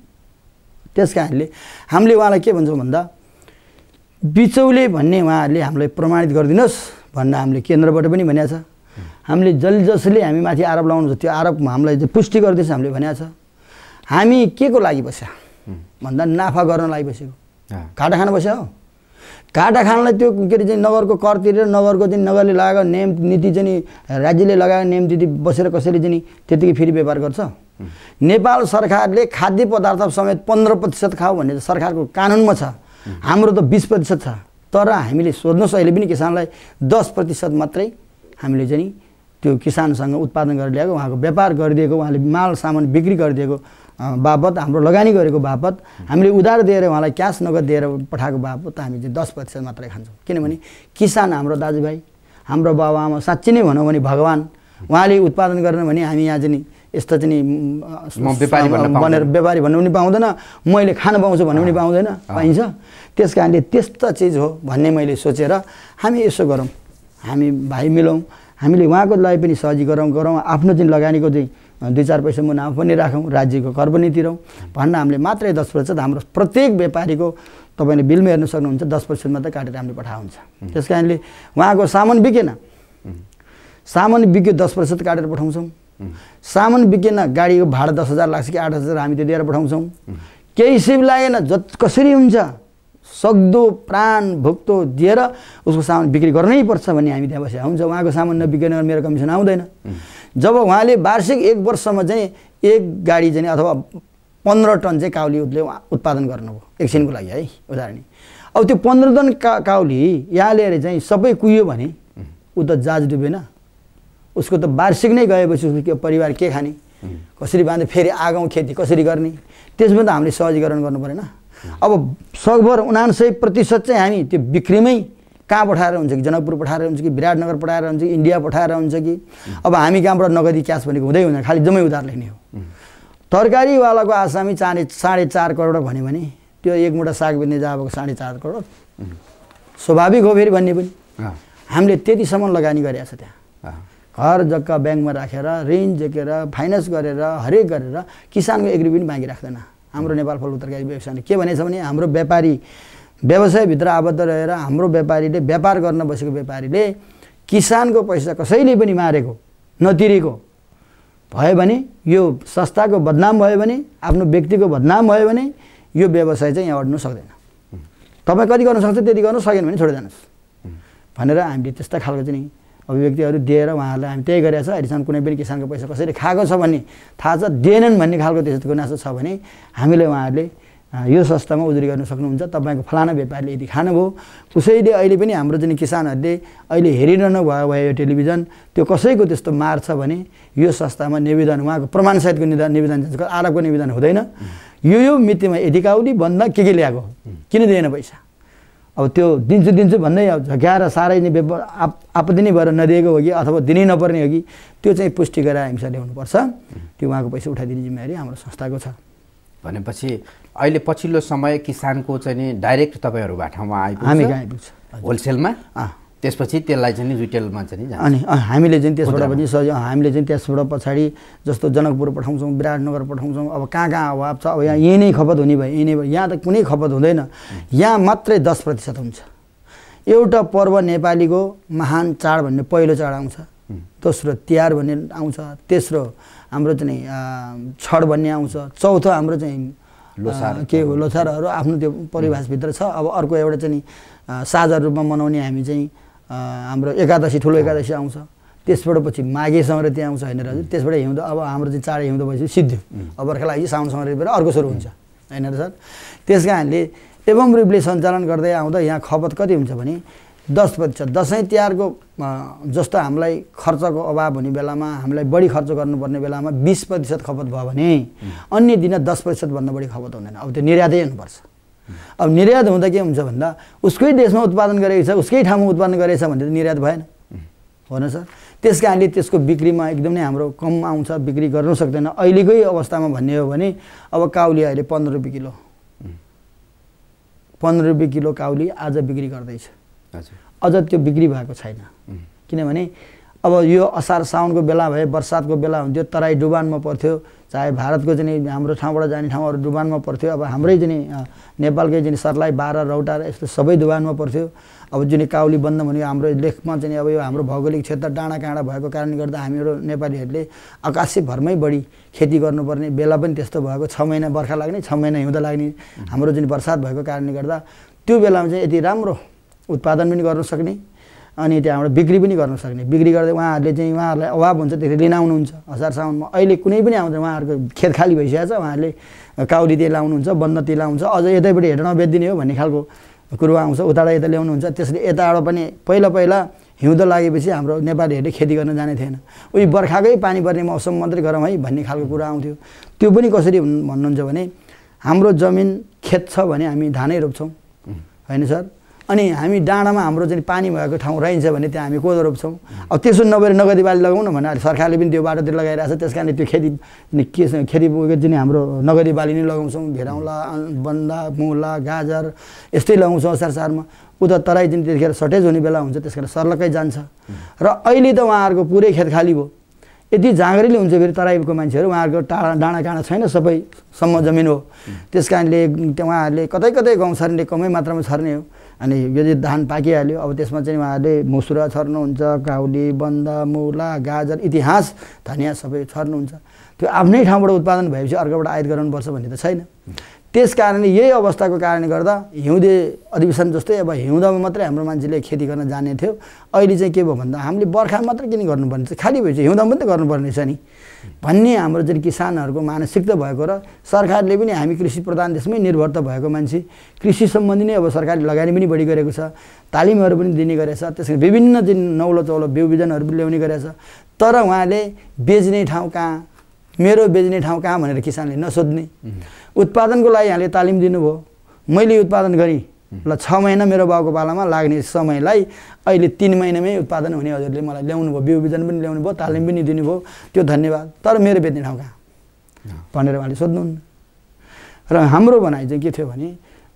त्यस कारणले हामीले उहाँलाई के भन्छौँ भन्दा, बिचौले भन्ने उहाँहरूले हामीलाई प्रमाणित गरिदिनुहोस् भनेर हामीले केन्द्रबाट पनि भनेको छ। हामीले जसले हामी माथि आरोप लगाउनु छ त्यो आरोप हामीलाई पुष्टि गरिदिएछ हामीले भनेको छ। हामी के को लागि बस्या भन्दा नाफा गर्न लागि बसेको, घाटा खान बस्या हो। घाटा खानलाई त्यो के अरे चाहिँ नगरको कर तिरेर, नगरको चाहिँ नगरले लगाएको नियम नीति चाहिँ राज्यले लगाएको नियम नीति बसेर कसैले चाहिँ त्यतिकै फेरि व्यापार गर्छ? नेपाल सरकारले खाद्य पदार्थ समेत 15% खाऊ भन्ने सरकारको कानुनमा छ, हाम्रो त 20% छ। तर हामीले सोध्नुहोस् अहिले पनि किसानलाई 10% मात्रै हामीले चाहिँ त्यो किसानसँग उत्पादन गरेर ल्याएको उहाँको व्यापार गरिदिएको उहाँले माल सामान बिक्री गरिदिएको बापत हाम्रो लगानी गरेको बापत हामीले उधार दिएर उहाँलाई क्यास नगद दिएर पठाएको बापत हामी चाहिँ 10% मात्रै खान्छौँ। किनभने किसान हाम्रो दाजुभाइ हाम्रो बाबुआमा साँच्चै नै भनौँ भने भगवान्। उहाँले उत्पादन गरेन भने हामी यहाँ चाहिँ यस्तो चाहिँ बनेर व्यापारी भन्नु पनि पाउँदैन, मैले खान पाउँछु भन्नु पनि पाउँदैन, पाइन्छ। त्यस कारणले त्यस्ता चिज हो भन्ने मैले सोचेर हामी यसो गरौँ, हामी भाइ मिलौँ, हामीले उहाँको लागि पनि सहजीकरण गरौँ, आफ्नो चाहिँ लगानीको चाहिँ 2-4 पैसा मुनाफा पनि राखौँ, राज्यको कर पनि तिरौँ भन्न हामीले मात्रै 10% हाम्रो प्रत्येक व्यापारीको तपाईँले बिलमा हेर्न सक्नुहुन्छ 10% मात्रै काटेर हामीले पठाएको हुन्छ। त्यस कारणले उहाँको सामान बिकेन, सामान बिक्यो 10% काटेर पठाउँछौँ। सामान बिकेन, गाडीको भाडा 10,000 लाग्छ कि 8,000 हामी त्यो दिएर पठाउँछौँ। केही सिप लागेन, कसरी हुन्छ सक्दो प्राण भुक्तो दिएर उसको सामान बिक्री गर्नै पर्छ भन्ने हामी त्यहाँ बसेका हुन्छ। उहाँको सामान नबिकेन मेरो कमिसन आउँदैन। जब उहाँले वार्षिक 1 वर्षमा चाहिँ 1 गाडी चाहिँ अथवा 15 टन चाहिँ काउली उसले उत्पादन गर्नुभयो एकछिनको लागि है उदाहरण। अब त्यो 15 टन काउली यहाँ ल्याएर चाहिँ सबै कुहियो भने ऊ त जाज डुबेन, उसको त वार्षिक नै गएपछि उसको परिवार के खाने, कसरी बाँध्ने, फेरि आगौँ खेती कसरी गर्ने, त्यसमा त हामीले सहजीकरण गर्नु परेन। अब सकभर 79% चाहिँ हामी त्यो बिक्रीमै कहाँ पठाएर हुन्छ कि जनकपुर पठाएर हुन्छ कि विराटनगर पठाएर हुन्छ कि इन्डिया पठाएर हुन्छ कि अब हामी कहाँबाट नगदी क्यास भनेको हुँदै हुँदैन, खालि जम्मै उधार लेख्ने हो। तरकारीवालाको आसामी 4.5 करोड भन्यो भने त्यो एक मुठा साग बेच्ने जग्गाको 4.5 करोड स्वाभाविक हो फेरि भन्ने पनि। हामीले त्यतिसम्म लगानी गरेका छ त्यहाँ, घर जग्गा ब्याङ्कमा राखेर ऋण झेकेर फाइनेन्स गरेर हरेक गरेर किसानको 1 रुपियाँ पनि बाँकी राख्दैन। हाम्रो नेपाल फल तरकारी व्यवसायले के भनेछ भने हाम्रो व्यापारी व्यवसायभित्र आबद्ध रहेर हाम्रो व्यापारीले व्यापार गर्न बसेको व्यापारीले किसानको पैसा कसैले पनि मारेको नतिरेको भयो भने यो संस्थाको बदनाम भयो भने आफ्नो व्यक्तिको बदनाम भयो भने यो व्यवसाय चाहिँ यहाँ अड्नु सक्दैन। तपाईँ कति गर्न सक्छ त्यति गर्नु, सकेन भने छोडेर जानुहोस् भनेर हामीले त्यस्ता खालको चाहिँ अभिव्यक्तिहरू दिएर उहाँहरूलाई हामी त्यही गरेका छ। अहिलेसम्म कुनै पनि किसानको पैसा कसैले खाएको छ भन्ने थाहा छ, दिएनन् भन्ने खालको त्यस्तो गुनासो छ भने हामीले उहाँहरूले यो संस्थामा उजुरी गर्न सक्नुहुन्छ। तपाईँको फलाना व्यापारीले यदि खानुभयो, कसैले अहिले पनि हाम्रो चाहिँ किसानहरूले अहिले हेरिरहनु भयो यो टेलिभिजन, त्यो कसैको त्यस्तो मार्छ भने यो संस्थामा निवेदन उहाँको प्रमाणसहितको निवेदन जान्छ, आरोपको निवेदन हुँदैन। यो मितिमा यदि काउली भन्दा के ल्याएको, किन दिएन पैसा, अब त्यो दिन्छु भन्दै झक्याएर साह्रै नै आपत्ति नै भएर नदिएको हो कि अथवा दिनै नपर्ने हो कि त्यो चाहिँ पुष्टि गरेर हामीसँग ल्याउनुपर्छ। त्यो उहाँको पैसा उठाइदिने जिम्मेवारी हाम्रो संस्थाको छ। भनेपछि अहिले पछिल्लो समय किसानको चाहिँ नि डाइरेक्ट तपाईँहरूबाट आइपुग्छ, हामी कहाँ आइपुग्छ होलसेलमा, त्यसपछि त्यसलाई चाहिँ रिटेलमा चाहिँ जान्छ। अनि हामीले चाहिँ त्यसबाट पनि हामीले चाहिँ त्यसबाट पछाडि जस्तो जनकपुर पठाउँछौँ, विराटनगर पठाउँछौँ। अब कहाँ अभाव छ, अब यहाँ यहीँ नै खपत हुने भयो, यहीँ नै भयो, यहाँ त कुनै खपत हुँदैन, यहाँ मात्रै 10% हुन्छ। एउटा पर्व नेपालीको महान चाड भन्ने पहिलो चाड आउँछ, दोस्रो तिहार भन्ने आउँछ, तेस्रो हाम्रो चाहिँ छठ भन्ने आउँछ, चौथो हाम्रो चाहिँ लोसार के हो लोसारहरू आफ्नो त्यो परिभाषभित्र छ। अब अर्को एउटा चाहिँ साझा रूपमा मनाउने हामी चाहिँ हाम्रो एकादशी ठुलो एकादशी आउँछ, त्यसबाट पछि माघे सङ्क्रान्ति आउँछ होइन र त्यसबाट हिउँदो अब हाम्रो चाहिँ चाड हिउँदो भएपछि सिद्धि अब बर्खा लागि साउन सङ्क्रान्तिबाट अर्को सुरु हुन्छ होइन र सर। त्यस कारणले एवं रूपले सञ्चालन गर्दै आउँदा यहाँ खपत कति हुन्छ भने 10%। दसैँ तिहारको जस्तो हामीलाई खर्चको अभाव हुने बेलामा हामीलाई बढी खर्च गर्नुपर्ने बेलामा 20% खपत भयो भने अन्य दिन 10% भन्दा बढी खपत हुँदैन। अब त्यो निर्यातै हुनुपर्छ। अब निर्यात हुँदा के हुन्छ भन्दा उसकै देशमा उत्पादन गरेको छ, उसकै ठाउँमा उत्पादन गरेको छ भने त निर्यात भएन हो न सर। त्यस कारणले त्यसको बिक्रीमा एकदम नै हाम्रो कम आउँछ, बिक्री गर्न सक्दैन। अहिलेकै अवस्थामा भन्ने हो भने अब काउली अहिले 15 रुपियाँ किलो, 15 रुपियाँ किलो काउली आज बिक्री गर्दैछ। अझ त्यो बिक्री भएको छैन, किनभने अब यो असार साउनको बेला भए बर्सातको बेला हुन्थ्यो, तराई डुबानमा पर्थ्यो, चाहे भारतको चाहिँ हाम्रो ठाउँबाट जाने ठाउँहरू डुबानमा पर्थ्यो। अब हाम्रै चाहिँ नेपालकै चाहिँ सर्लाही, बाह्र, रौटा यस्तो सबै डुबानमा पर्थ्यो। अब जुन काउली बन्द भनेको हाम्रो लेखमा चाहिँ अब यो हाम्रो भौगोलिक क्षेत्र डाँडा काँडा भएको कारणले गर्दा हामीहरू नेपालीहरूले आकाशे भरमै बढी खेती गर्नुपर्ने बेला पनि त्यस्तो भएको, 6 महिना बर्खा लाग्ने, 6 महिना हिउँदो लाग्ने हाम्रो जुन बर्सात भएको कारणले गर्दा त्यो बेलामा चाहिँ यति राम्रो उत्पादन पनि गर्न सक्ने अनि त्यहाँबाट बिक्री पनि गर्न सक्ने। बिक्री गर्दै उहाँहरूले चाहिँ उहाँहरूलाई अभाव हुन्छ त्यति लिन आउनुहुन्छ असार साउनमा। अहिले कुनै पनि आउँदैन, उहाँहरूको खेत खाली भइसकेको छ, उहाँहरूले काउली तेल लाउनुहुन्छ, बन्द तेल आउँछ, अझ यतैपट्टि हेर्न बेचिदिने हो भन्ने खालको कुरो आउँछ, उताबाट यता ल्याउनुहुन्छ। त्यसले यताबाट पनि पहिला हिउँदो लागेपछि हाम्रो नेपालीहरूले खेती गर्न जाने थिएन। उही बर्खाकै पानी पर्ने मौसम मात्रै गरौँ है भन्ने खालको कुरा आउँथ्यो। त्यो पनि कसरी भन्नुहुन्छ भने हाम्रो जमिन खेत छ भने हामी धानै रोप्छौँ होइन सर, अनि हामी डाँडामा हाम्रो चाहिँ पानी भएको ठाउँ रहन्छ भने त्यहाँ हामी कोदो रोप्छौँ। अब त्यसो नभएर नगदी बाली लगाउँ न भने सरकारले पनि त्यो बाटोतिर लगाइरहेको छ, त्यस कारणले त्यो खेती चाहिँ हाम्रो नगदी बाली नै लगाउँछौँ। घेराउला, बन्दा, मुला, गाजर यस्तै लगाउँछौँ असार सारमा। उता तराई चाहिँ त्यतिखेर सर्टेज हुने बेला हुन्छ, त्यस कारण सर्लक्कै जान्छ। र अहिले त उहाँहरूको पुरै खेत खाली भयो। यति जाँगरीले हुन्छ फेरि तराईको मान्छेहरू, उहाँहरूको डाँडा काँडा छैन, सबैसम्म जमिन हो। त्यस कारणले उहाँहरूले कतै कतै गहुँ छर्ने कमै मात्रामा छर्ने हो। अनि यदि धान पाकिहाल्यो अब त्यसमा चाहिँ उहाँहरूले मुसुरा छर्नुहुन्छ, काउली, बन्दा, मुला, गाजर, इतिहास, धनियाँ सबै छर्नुहुन्छ। त्यो आफ्नै ठाउँबाट उत्पादन भएपछि अर्कोबाट आयात गराउनुपर्छ भन्ने त छैन। त्यस कारणले यही अवस्थाको कारणले गर्दा हिउँदे अधिवेशन जस्तै अब हिउँदमा मात्रै हाम्रो मान्छेले खेती गर्न जाने थियो। अहिले चाहिँ के भयो भन्दा हामीले बर्खा मात्रै किन गर्नुपर्ने छ, खाली भएपछि हिउँदमा पनि त गर्नुपर्ने छ नि भन्ने हाम्रो चाहिँ किसानहरूको मानसिकता भएको र सरकारले पनि हामी कृषि प्रधान देशमै निर्भर त भएको मान्छे, कृषि सम्बन्धी नै अब सरकारले लगानी पनि बढी गरेको छ, तालिमहरू पनि दिने गरेछ, त्यसमा विभिन्न चाहिँ नौलो चौलो बिउ बिजनहरू पनि ल्याउने गरेछ। तर उहाँले बेच्ने ठाउँ कहाँ, मेरो बेच्ने ठाउँ कहाँ भनेर किसानले नसोध्ने। उत्पादनको लागि यहाँले तालिम दिनुभयो, मैले उत्पादन गरेँ ल 6 महिना मेरो बाउको पालामा लाग्ने समयलाई अहिले 3 महिनामै उत्पादन हुने हजुरले मलाई ल्याउनु भयो, बिउ बिजन पनि ल्याउनु भयो, तालिम पनि दिनुभयो, त्यो धन्यवाद। तर मेरो बेच्ने ठाउँ कहाँ भनेर उहाँले सोध्नुहुन्न। र हाम्रो भनाइ चाहिँ के थियो भने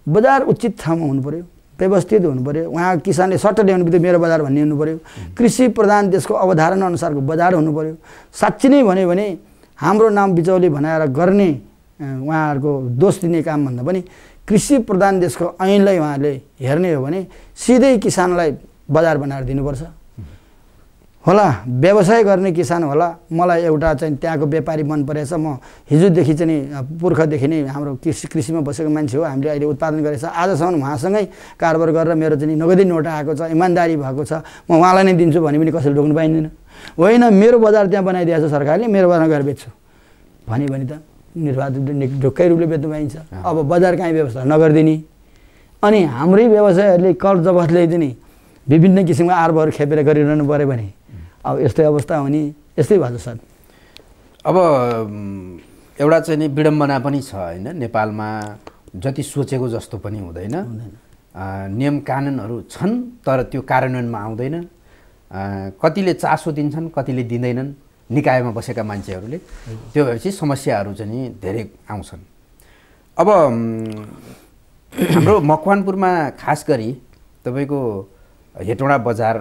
बजार उचित ठाउँमा हुनु पऱ्यो, व्यवस्थित हुनु पऱ्यो। उहाँ किसानले सट्ट ल्याउनु बित्तिकै मेरो बजार भन्ने हुनु पऱ्यो। कृषि प्रधान देशको अवधारणा अनुसारको बजार हुनु पऱ्यो। साँच्ची नै भन्यो भने हाम्रो नाम बिचौली बनाएर गर्ने उहाँहरूको दोष दिने काम भन्दा पनि कृषि प्रधान देशको ऐनलाई उहाँले हेर्ने हो भने सिधै किसानलाई बजार बनाएर दिनुपर्छ होला। व्यवसाय गर्ने किसान होला। मलाई एउटा चाहिँ त्यहाँको व्यापारी मन परेछ, म हिजोदेखि चाहिँ पुर्खादेखि नै हाम्रो कृषिमा बसेको मान्छे हो, हामीले अहिले उत्पादन गरेछ, आजसम्म उहाँसँगै कारोबार गरेर मेरो चाहिँ नगदी नोट आएको छ, इमान्दारी भएको छ, म उहाँलाई नै दिन्छु भने पनि कसैले रोक्नु पाइँदैन। होइन मेरो बजार त्यहाँ बनाइदिएको छ सरकारले, मेरो बजारमा गएर बेच्छु भने त निर्वाध ढुक्कै रूपले बेच्नु पाइन्छ। अब बजार कहीँ व्यवस्था नगरिदिने अनि हाम्रै व्यवसायहरूले कर जबत ल्याइदिने, विभिन्न किसिमका आर्बहरू खेपेर गरिरहनु पऱ्यो भने अब यस्तै अवस्था हुने, यस्तै भएको छ। अब एउटा चाहिँ नि विडम्बना पनि छ होइन, नेपालमा जति सोचेको जस्तो पनि हुँदैन, नियम कानुनहरू छन् तर त्यो कार्यान्वयनमा आउँदैन। कतिले चासो दिन्छन्, कतिले दिँदैनन् निकायमा बसेका मान्छेहरूले। त्यो भएपछि समस्याहरू चाहिँ नि धेरै आउँछन्। अब हाम्रो मकवानपुरमा खास गरी तपाईँको हेटौँडा बजार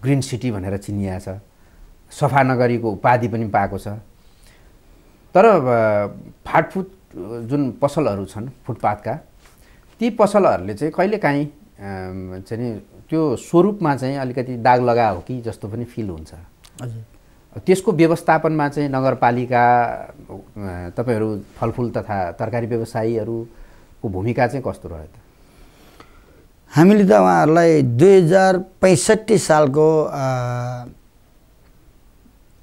ग्रिन सिटी भनेर चिनिएको छ, सफा नगरीको उपाधि पनि पाएको छ। तर फाटफुट जुन पसलहरू छन् फुटपाथका, ती पसलहरूले चाहिँ कहिलेकाहीँ चाहिँ नि त्यो स्वरूपमा चाहिँ अलिकति दाग लगा हो कि जस्तो पनि फिल हुन्छ। त्यसको व्यवस्थापनमा चाहिँ नगरपालिका, तपाईँहरू फलफुल तथा तरकारी व्यवसायीहरूको भूमिका चाहिँ कस्तो रह्यो त? हामीले त उहाँहरूलाई 2065 सालको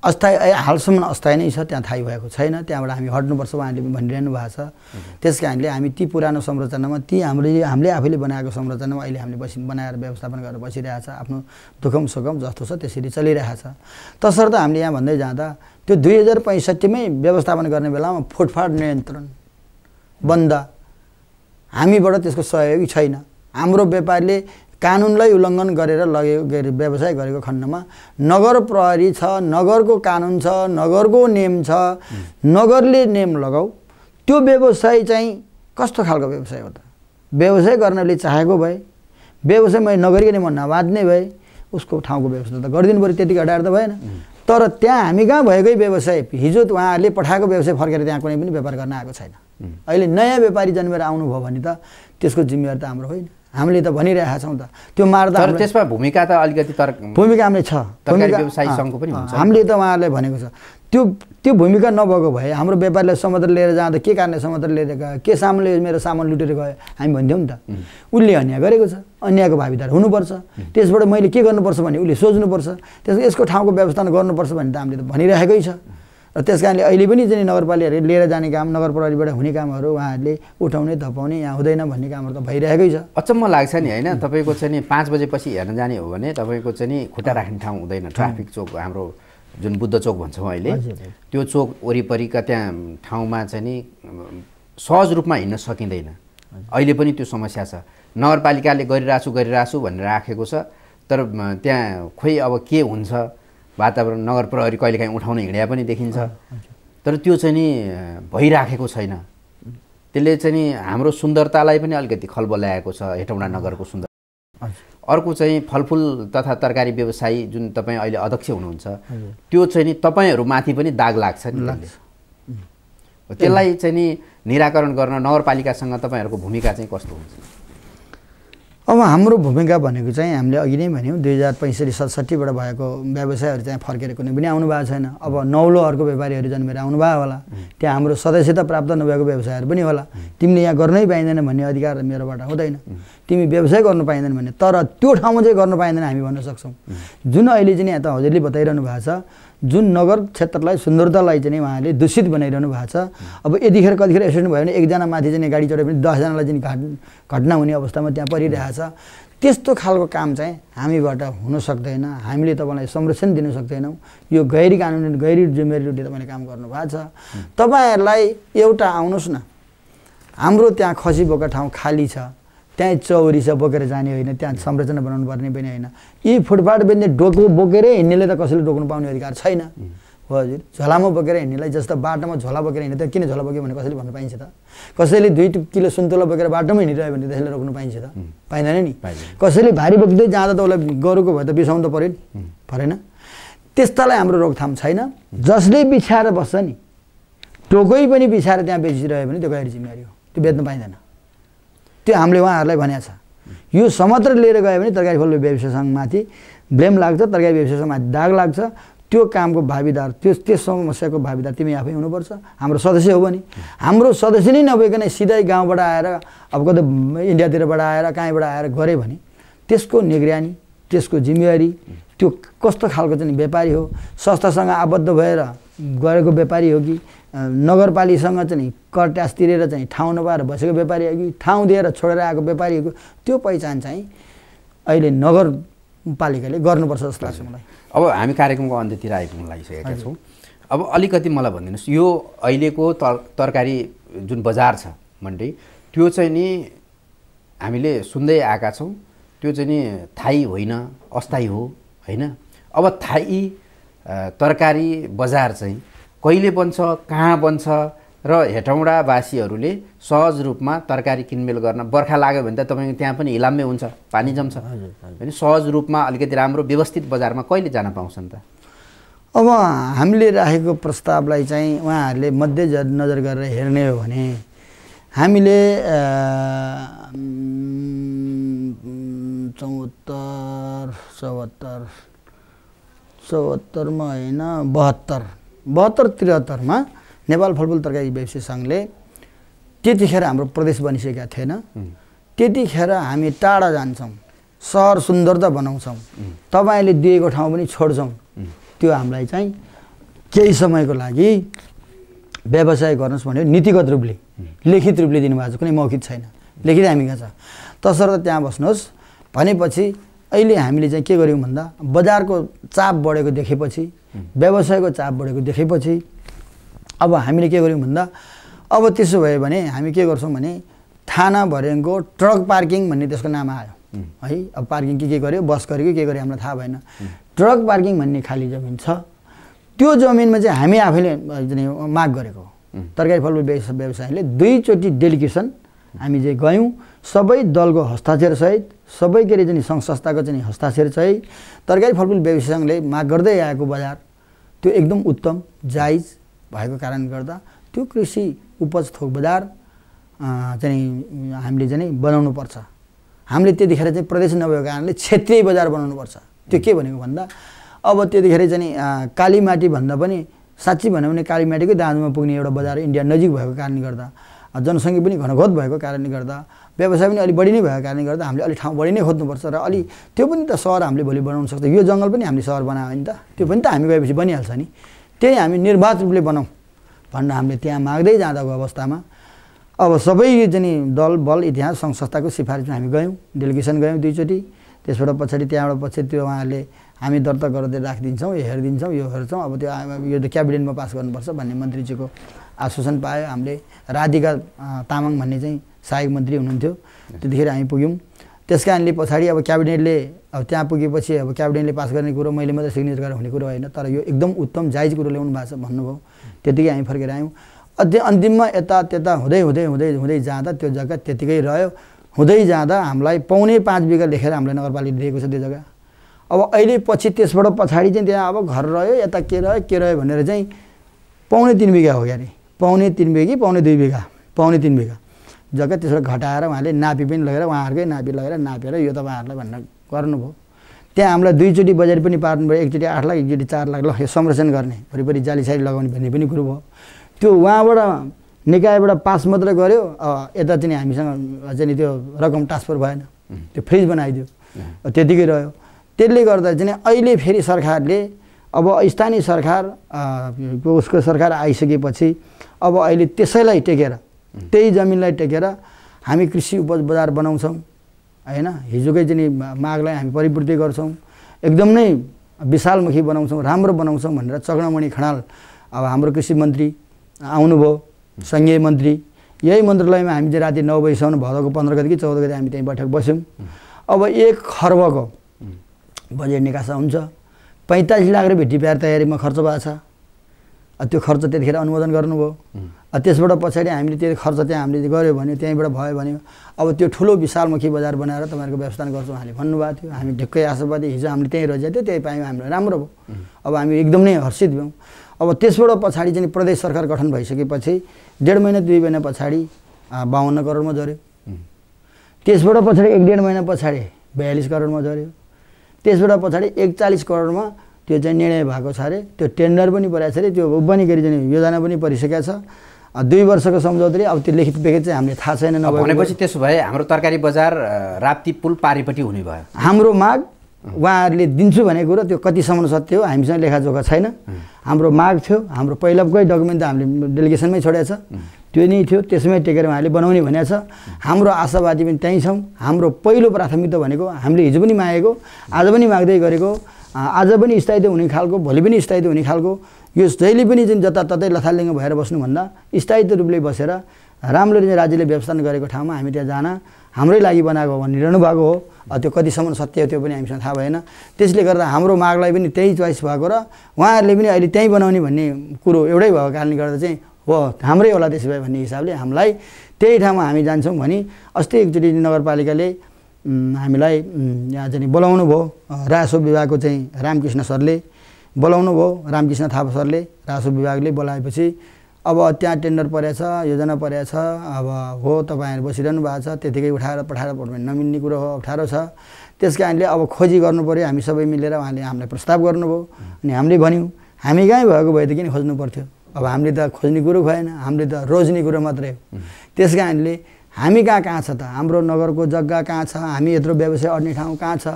अस्थायी, हालसम्म अस्थायी नै छ, त्यहाँ थाहै भएको छैन, त्यहाँबाट हामी हट्नुपर्छ उहाँले भनिरहनु भएको छ। त्यस कारणले हामी ती पुरानो संरचनामा, ती हामीले आफैले बनाएको संरचनामा अहिले हामीले बनाएर व्यवस्थापन गरेर बसिरहेको छ। आफ्नो दुखम सुखम जस्तो छ त्यसरी चलिरहेको छ। तसर्थ हामीले यहाँ भन्दै जाँदा त्यो 2065मै व्यवस्थापन गर्ने बेलामा फुटपाथ नियन्त्रण बन्द, हामीबाट त्यसको सहयोगी छैन। हाम्रो व्यापारीले कानुनलाई उल्लङ्घन गरेर लगेको व्यवसाय गरेको खण्डमा नगर प्रहरी छ, नगरको कानुन छ, नगरको नियम छ, नगरले नियम लगाऊ। त्यो व्यवसाय चाहिँ कस्तो खालको व्यवसाय हो त? व्यवसाय गर्नले चाहेको भए, व्यवसाय मैले नगरिकन म नबाँच्ने भए उसको ठाउँको व्यवस्था त गरिदिनु पऱ्यो, त्यति घटाएर त भएन। तर त्यहाँ हामी कहाँ भएकै व्यवसाय, हिजो उहाँहरूले पठाएको व्यवसाय फर्केर त्यहाँ कुनै पनि व्यापार गर्न आएको छैन। अहिले नयाँ व्यापारी जन्मेर आउनुभयो भने त त्यसको जिम्मेवारी त हाम्रो होइन, हामीले त भनिरहेका छौँ त। त्यो मार्दा त्यसमा भूमिका त अलिकति भूमिका हामीले छ, व्यवसायी सङ्घको पनि हुन्छ। हामीले त उहाँहरूलाई भनेको छ त्यो भूमिका नभएको भए हाम्रो व्यापारीलाई समुद्र लिएर जाँदा के कारणले समुद्र लिएर गयो, के सामानले मेरो सामान लुटेर गयो हामी भन्थ्यौँ नि त। उसले अन्याय गरेको छ, अन्यायको भागीदार हुनुपर्छ। त्यसबाट मैले के गर्नुपर्छ भने उसले सोच्नुपर्छ, यसको ठाउँको व्यवस्थापन गर्नुपर्छ भने त हामीले त भनिरहेकै छ। र त्यस कारणले अहिले पनि चाहिँ नगरपालिकाहरूले लिएर जाने काम नगर प्रहरीबाट हुने कामहरू उहाँहरूले उठाउने धपाउने यहाँ हुँदैन भन्ने कामहरू त भइरहेकै छ। अचम्म लाग्छ नि होइन, तपाईँको चाहिँ नि 5 बजेपछि हेर्न जाने हो भने तपाईँको चाहिँ नि खुट्टा राख्ने ठाउँ हुँदैन। ट्राफिक चोक हाम्रो जुन बुद्ध चोक भन्छौँ अहिले, त्यो चोक वरिपरिका त्यहाँ ठाउँमा चाहिँ नि सहज रूपमा हिँड्न सकिँदैन। अहिले पनि त्यो समस्या छ। नगरपालिकाले गरिरहेछु भनेर राखेको छ, तर त्यहाँ खोइ अब के हुन्छ वातावरण। नगर प्रहरी कहिलेकाहीँ उठाउन हिँड्या पनि देखिन्छ, तर त्यो चाहिँ नि भइराखेको छैन। त्यसले चाहिँ नि हाम्रो सुन्दरतालाई पनि अलिकति खलबल्याएको छ, हेटौँडा नगरको सुन्दर। अर्को चाहिँ फलफुल तथा तरकारी व्यवसायी जुन तपाईँ अहिले अध्यक्ष हुनुहुन्छ, त्यो चाहिँ नि तपाईँहरूमाथि पनि दाग लाग्छ नि। त्यसलाई चाहिँ नि निराकरण गर्न नगरपालिकासँग तपाईँहरूको भूमिका चाहिँ कस्तो हुन्छ? अब हाम्रो भूमिका भनेको चाहिँ हामीले अघि नै भन्यौँ 2065-67बाट भएको व्यवसायहरू चाहिँ फर्केर कुनै पनि आउनु भएको छैन। अब नौलो अर्को व्यापारीहरू जन्मेर आउनुभयो होला, त्यहाँ हाम्रो सदस्यता प्राप्त नभएको व्यवसायहरू पनि होला। तिमीले यहाँ गर्नै पाइँदैन भन्ने अधिकार मेरोबाट हुँदैन, तिमी व्यवसाय गर्नु पाइँदैन भन्ने, तर त्यो ठाउँमा चाहिँ गर्नु पाइँदैन हामी भन्न सक्छौँ। जुन अहिले चाहिँ यहाँ त हजुरले बताइरहनु भएको छ, जुन नगर क्षेत्रलाई सुन्दरतालाई चाहिँ उहाँहरूले दूषित बनाइरहनु भएको छ। अब यतिखेर कतिखेर एक्सिडेन्ट भयो भने एकजना माथि चाहिँ गाडी चढ्यो भने 10जनालाई चाहिँ घटना हुने अवस्थामा त्यहाँ परिरहेछ। त्यस्तो खालको काम चाहिँ हामीबाट हुन सक्दैन। हामीले तपाईँलाई संरक्षण दिन सक्दैनौँ। यो गैर कानुनी गैर जिम्मेवारी रूपले तपाईँले काम गर्नुभएको छ। तपाईँहरूलाई एउटा आउनुहोस् न, हाम्रो त्यहाँ खसी बोका ठाउँ खाली छ, त्यहाँ चौरी छ, बोकेर जाने होइन, त्यहाँ संरचना बनाउनु पर्ने पनि होइन। यी फुटपाथ बेच्ने डोको बोकेरै हिँड्नेले त कसैले रोक्नु पाउने अधिकार छैन हो हजुर। झोलामा बोकेर हिँड्नेलाई, जस्तो बाटोमा झोला बोकेर हिँड्ने त किन झोला बोक्यो भने कसैले भन्नु पाइन्छ त? कसैले 2 किलो सुन्तला बोकेर बाटोमा हिँडिरह्यो भने त्यसले रोक्नु पाइन्छ त? पाइँदैन नि। कसैले भारी बोक्दै जाँदा त उसलाई गोरुको भए त बिसाउनु त पऱ्यो नि, परेन? त्यस्तालाई हाम्रो रोकथाम छैन। जसले बिछाएर बस्छ नि, टोकै पनि बिछाएर त्यहाँ बेचिरह्यो भने त्यो गैर जिम्मेवारी हो, त्यो बेच्नु पाइँदैन। त्यो हामीले उहाँहरूलाई भनेको छ। यो समत्र लिएर गयो भने तरकारी फल व्यवसाय सङ्घमाथि ब्लेम लाग्छ, तरकारी व्यवसाय सङ्घमाथि दाग लाग्छ। त्यो कामको भागीदार, त्यस समस्याको भागीदार तिमी आफै हुनुपर्छ। हाम्रो सदस्य हो भने, हाम्रो सदस्य नै नभइकन सिधै गाउँबाट आएर अब कतै इन्डियातिरबाट आएर कहीँबाट आएर गऱ्यो भने त्यसको निगरानी, त्यसको जिम्मेवारी त्यो कस्तो खालको चाहिँ व्यापारी हो, संस्थासँग आबद्ध भएर गरेको व्यापारी हो कि नगरपालिकासँग चाहिँ कर ट्याक्स तिरेर चाहिँ ठाउँ नपाएर बसेको व्यापारी हो कि ठाउँ दिएर छोडेर आएको व्यापारी हो, त्यो पहिचान चाहिँ अहिले नगरपालिकाले गर्नुपर्छ जस्तो लाग्छ मलाई। अब हामी कार्यक्रमको अन्त्यतिर आइपुग्न लागिसकेका छौँ। अब अलिकति मलाई भनिदिनुहोस्, यो अहिलेको तरकारी जुन बजार छ मन्डी, त्यो चाहिँ नि हामीले सुन्दै आएका छौँ, त्यो चाहिँ नि थायी होइन, अस्थायी हो होइन। अब थायी तरकारी बजार चाहिँ कहिले बन्छ, कहाँ बन्छ र हेटौँडावासीहरूले सहज रूपमा तरकारी किनमेल गर्न बर्खा लाग्यो भने त तपाईँको त्यहाँ पनि हिलाम्मै हुन्छ, पानी जम्छ होइन। सहज रूपमा अलिकति राम्रो व्यवस्थित बजारमा कहिले जान पाउँछन् त? अब हामीले राखेको प्रस्तावलाई चाहिँ उहाँहरूले मध्यनजर गरेर हेर्ने हो भने हामीले 74-मा होइन 72-73मा नेपाल फलफुल तरकारी व्यवसाय सङ्घले त्यतिखेर हाम्रो प्रदेश बनिसकेका थिएन। त्यतिखेर हामी टाढा जान्छौँ, सहर सुन्दरता बनाउँछौँ, तपाईँले दिएको ठाउँ पनि छोड्छौँ। त्यो हामीलाई चाहिँ केही समयको लागि व्यवसाय गर्नुहोस् भन्यो, नीतिगत रूपले लिखित रूपले दिनुभएको छ, कुनै मौखिक छैन, लिखित हामी कहाँ छ। तसर्थ त्यहाँ बस्नुहोस् भनेपछि अहिले हामीले चाहिँ के गर्यौँ भन्दा बजारको चाप बढेको देखेपछि, व्यवसायको चाप बढेको देखेपछि अब हामीले के गर्यौँ भन्दा अब त्यसो भयो भने हामी के गर्छौँ भने थाना भरेको ट्रक पार्किङ भन्ने त्यसको नाम आयो है। अब पार्किङ के गर्यो, बस गर्यो के गर्यो हामीलाई थाहा भएन। ट्रक पार्किङ भन्ने खाली जमिन छ, त्यो जमिनमा चाहिँ हामी आफैले माग गरेको तरकारी फलफुल व्यवसायले 2 चोटि डेलिगेसन हामी चाहिँ गयौँ, सबै दलको हस्ताक्षरसहित, सबै के अरे चाहिँ सङ्घ संस्थाको चाहिँ हस्ताक्षरसहित तरकारी फलफुल व्यवसाय सङ्घले माग गर्दै आएको बजार त्यो एकदम उत्तम जायज भएको कारणले गर्दा त्यो कृषि उपज थोक बजार चाहिँ हामीले चाहिँ बनाउनु पर्छ। हामीले त्यतिखेर चाहिँ प्रदेश नभएको कारणले क्षेत्रीय बजार बनाउनु पर्छ। त्यो के भनेको भन्दा अब त्यतिखेर चाहिँ कालीमाटी भन्दा पनि साँच्ची भन्यो भने कालीमाटीकै दाँजोमा पुग्ने एउटा बजार इन्डिया नजिक भएको कारणले गर्दा, जनसङ्ख्या पनि घनघोत भएको कारणले गर्दा, व्यवसाय पनि अलिक बढी नै भएको कारणले गर्दा हामीले अलिक ठाउँ बढी नै खोज्नुपर्छ र अलि त्यो पनि त सहर हामीले भोलि बनाउन सक्छ। यो जङ्गल पनि हामीले सहर बनायो भने त त्यो पनि त हामी गएपछि बनिहाल्छ नि। त्यही हामी निर्वाध रूपले बनाऊँ भनेर हामीले त्यहाँ माग्दै जाँदाको अवस्थामा अब सबै चाहिँ दल बल इतिहास सङ्घ संस्थाको सिफारिसमा हामी गयौँ, डेलिगेसन गयौँ 2 चोटि। त्यसबाट पछाडि त्यहाँबाट पछि त्यो उहाँहरूले हामी दर्ता गरेर राखिदिन्छौँ, यो हेरिदिन्छौँ, यो हेर्छौँ, अब त्यो यो त क्याबिनेटमा पास गर्नुपर्छ भन्ने मन्त्रीजीको आश्वासन पायो हामीले। राधिका तामाङ भन्ने चाहिँ सहायक मन्त्री हुनुहुन्थ्यो, त्यतिखेर हामी पुग्यौँ। त्यस कारणले पछाडि अब क्याबिनेटले अब त्यहाँ पुगेपछि अब क्याबिनेटले पास गर्ने कुरो मैले मात्रै सिग्नेचर गरेर हुने कुरो होइन, तर यो एकदम उत्तम जायज कुरो ल्याउनु भएको छ भन्नुभयो। त्यतिकै हामी फर्केर आयौँ। अन्तिममा यता त्यता हुँदै हुँदै हुँदै हुँदै जाँदा त्यो जग्गा त्यतिकै रह्यो। हुँदै जाँदा हामीलाई 4.5 बिघा लेखेर हामीलाई नगरपालिकाले दिएको छ त्यो जग्गा। अब अहिले पछि त्यसबाट पछाडि चाहिँ त्यहाँ अब घर रह्यो, यता के रह्यो भनेर चाहिँ 3.5 बिघा हो क्या अरे, 3.5 बिघा 2.5 बिघा 3.5 बिघा जग्गा त्यसबाट घटाएर उहाँले नापी पनि लगेर उहाँहरूकै नापी लगेर नापेर यो तपाईँहरूलाई भन्न गर्नुभयो। त्यहाँ हामीलाई 2 चोटि बजेट पनि पार्नु भयो, एकचोटि 8 लाख एकचोटि 4 लाख, ल यो संरक्षण गर्ने वरिपरि जालीसारी लगाउने भन्ने पनि कुरो भयो। त्यो उहाँबाट निकायबाट पास मात्रै गर्यो, यता चाहिँ हामीसँग चाहिँ त्यो रकम ट्रान्सफर भएन, त्यो फ्रिज बनाइदियो, त्यतिकै रह्यो। त्यसले गर्दा चाहिँ अहिले फेरि सरकारले अब स्थानीय सरकार उसको सरकार आइसकेपछि अब अहिले त्यसैलाई टेकेर त्यही जमिनलाई टेकेर हामी कृषि उपज बजार बनाउँछौँ हैन। हिजोकै चाहिँ मागलाई हामी परिपूर्ति गर्छौँ, एकदम नै विशालमुखी बनाउँछौँ, राम्रो बनाउँछौँ भनेर चक्रमणि खनाल अब हाम्रो कृषि मन्त्री आउनुभयो, सङ्घीय मन्त्री। यही मन्त्रालयमा हामी चाहिँ राति 9 बजीसम्म भदौको 15 गते कि 14 गते हामी त्यहीँ बैठक बस्यौँ। अब 1 खर्बको बजेट निकासा हुन्छ, 45 लाख रुपियाँ ढिप्याएर तयारीमा खर्च भएको छ। त्यो खर्च त्यतिखेर अनुमोदन गर्नुभयो। त्यसबाट पछाडि हामीले त्यो खर्च त्यहाँ हामीले गऱ्यो भने त्यहीँबाट भयो भने अब त्यो ठुलो विशालमुखी बजार बनाएर तपाईँहरूको व्यवस्था गर्छौँ हामीले भन्नुभएको थियो। हामी ढुक्कै आशावादी, हिजो हामीले त्यहीँ रहिएको थियो, त्यही पायौँ, हामीलाई राम्रो भयो। अब हामी एकदम नै हर्षित भयौँ। अब त्यसबाट पछाडि चाहिँ प्रदेश सरकार गठन भइसकेपछि 1.5 महिना 2 महिना पछाडि 52 करोडमा झऱ्यो। त्यसबाट पछाडि 1.5 महिना पछाडि 42 करोडमा झऱ्यो। त्यसबाट पछाडि 41 करोडमा त्यो चाहिँ निर्णय भएको छ अरे, त्यो टेन्डर पनि परेको छ अरे, त्यो पनि गरी चाहिँ योजना पनि परिसकेको छ। 2 वर्षको सम्झौता, अब त्यो लिखित पेकेज चाहिँ हामीले थाहा छैन। भनेपछि त्यसो भए हाम्रो तरकारी बजार राप्ती पुल पारिपट्टि हुने भयो। हाम्रो माग उहाँहरूले दिन्छु भनेको कुरो त्यो कतिसम्म सत्य हो हामीसँग लेखाजोखा छैन। हाम्रो माग थियो, हाम्रो पहिलाकै डकुमेन्ट त हामीले डेलिगेसनमै छोडेको छ, त्यो नै थियो, त्यसमै टेकेर उहाँले बनाउने भनेको छ। हाम्रो आशावादी पनि त्यहीँ छौँ। हाम्रो पहिलो प्राथमिकता भनेको हामीले हिजो पनि मागेको, आज पनि माग्दै गरेको, आज पनि स्थायित्व हुने खालको, भोलि पनि स्थायित्व हुने खालको, यो जहिले पनि चाहिँ जताततै लथालिङ्ग भएर बस्नुभन्दा स्थायित्व रूपले बसेर राम्ररी चाहिँ राज्यले व्यवस्थापन गरेको ठाउँमा हामी त्यहाँ जान हाम्रै लागि बनाएको भनिरहनु भएको हो। त्यो कतिसम्म सत्य हो त्यो पनि हामीसँग थाहा भएन। त्यसले गर्दा हाम्रो मागलाई पनि त्यही चोइस भएको र उहाँहरूले पनि अहिले त्यहीँ बनाउने भन्ने कुरो एउटै भएको कारणले गर्दा चाहिँ हो हाम्रै होला त्यसो भए भन्ने हिसाबले हामीलाई त्यही ठाउँमा हामी जान्छौँ भने अस्ति एकचोटि नगरपालिकाले हामीलाई यहाँ चाहिँ बोलाउनु भयो। राजस्व विभागको चाहिँ रामकृष्ण सरले बोलाउनु भयो, रामकृष्ण थापा सरले राजस्व विभागले बोलाएपछि अब त्यहाँ टेन्डर परेछ, योजना परेछ, अब हो तपाईँहरू बसिरहनु भएको छ, त्यतिकै उठाएर पठाएर पठाउनु नमिल्ने कुरो हो, अप्ठ्यारो छ। त्यस कारणले अब खोजी गर्नु पऱ्यो, हामी सबै मिलेर उहाँले हामीलाई प्रस्ताव गर्नुभयो। अनि हामीले भन्यौँ हामी कहीँ भएको भए त किन खोज्नु पर्थ्यो, अब हामीले त खोज्ने कुरो भएन, हामीले त रोज्ने कुरो मात्रै हो। त्यस कारणले हामी कहाँ छ त, हाम्रो नगरको जग्गा कहाँ छ, हामी यत्रो व्यवसाय अड्ने ठाउँ कहाँ छ,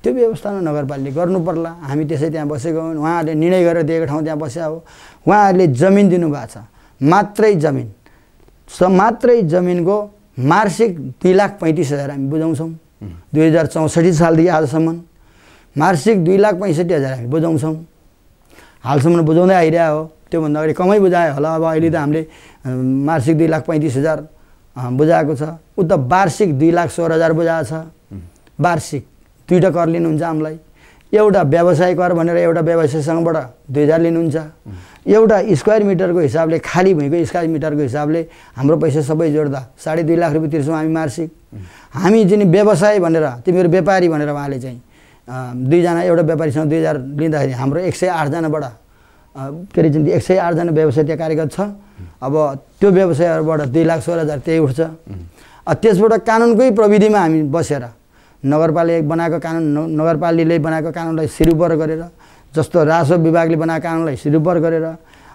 त्यो व्यवस्था नगरपालिकाले गर्नु पर्ला। हामी त्यसै त्यहाँ बसेको हो, उहाँहरूले निर्णय गरेर दिएको ठाउँ त्यहाँ बस्या हो। उहाँहरूले जमिन दिनुभएको छ, मात्रै जमिनको मार्सिक 2,35,000 हामी बुझाउँछौँ। 2064 सालदेखि आजसम्म मार्सिक 2,65,000 हामी बुझाउँछौँ, हालसम्म बुझाउँदै आइरहेको हो। त्योभन्दा अगाडि कमै बुझायो होला, अब अहिले त हामीले मार्सिक 2,35,000 बुझाएको छ। उता वार्षिक 2,16,000 बुझाएको छ। वार्षिक 2टा कर लिनुहुन्छ हामीलाई, एउटा व्यवसाय कर भनेर एउटा व्यवसायसँगबाट 2,000 लिनुहुन्छ, एउटा स्क्वायर मिटरको हिसाबले खाली भुइँको स्क्वायर मिटरको हिसाबले हाम्रो पैसा सबै जोड्दा 2.5 लाख रुपियाँ तिर्छौँ हामी मार्सिक। हामी चाहिँ व्यवसाय भनेर तिमीहरू व्यापारी भनेर उहाँले चाहिँ 2जना एउटा व्यापारीसँग 2,000 लिँदाखेरि हाम्रो 108 जनाबाट के अरे चाहिँ 108 जना व्यवसाय त्यहाँ कार्यरत छ। अब त्यो व्यवसायहरूबाट 2,16,000 त्यही उठ्छ। त्यसबाट कानुनकै प्रविधिमा हामी बसेर नगरपालिका बनाएको कानुन, नगरपालिकाले बनाएको कानुनलाई सिरुपर गरेर, जस्तो राजस्व विभागले बनाएको कानुनलाई सिरुपर गरेर,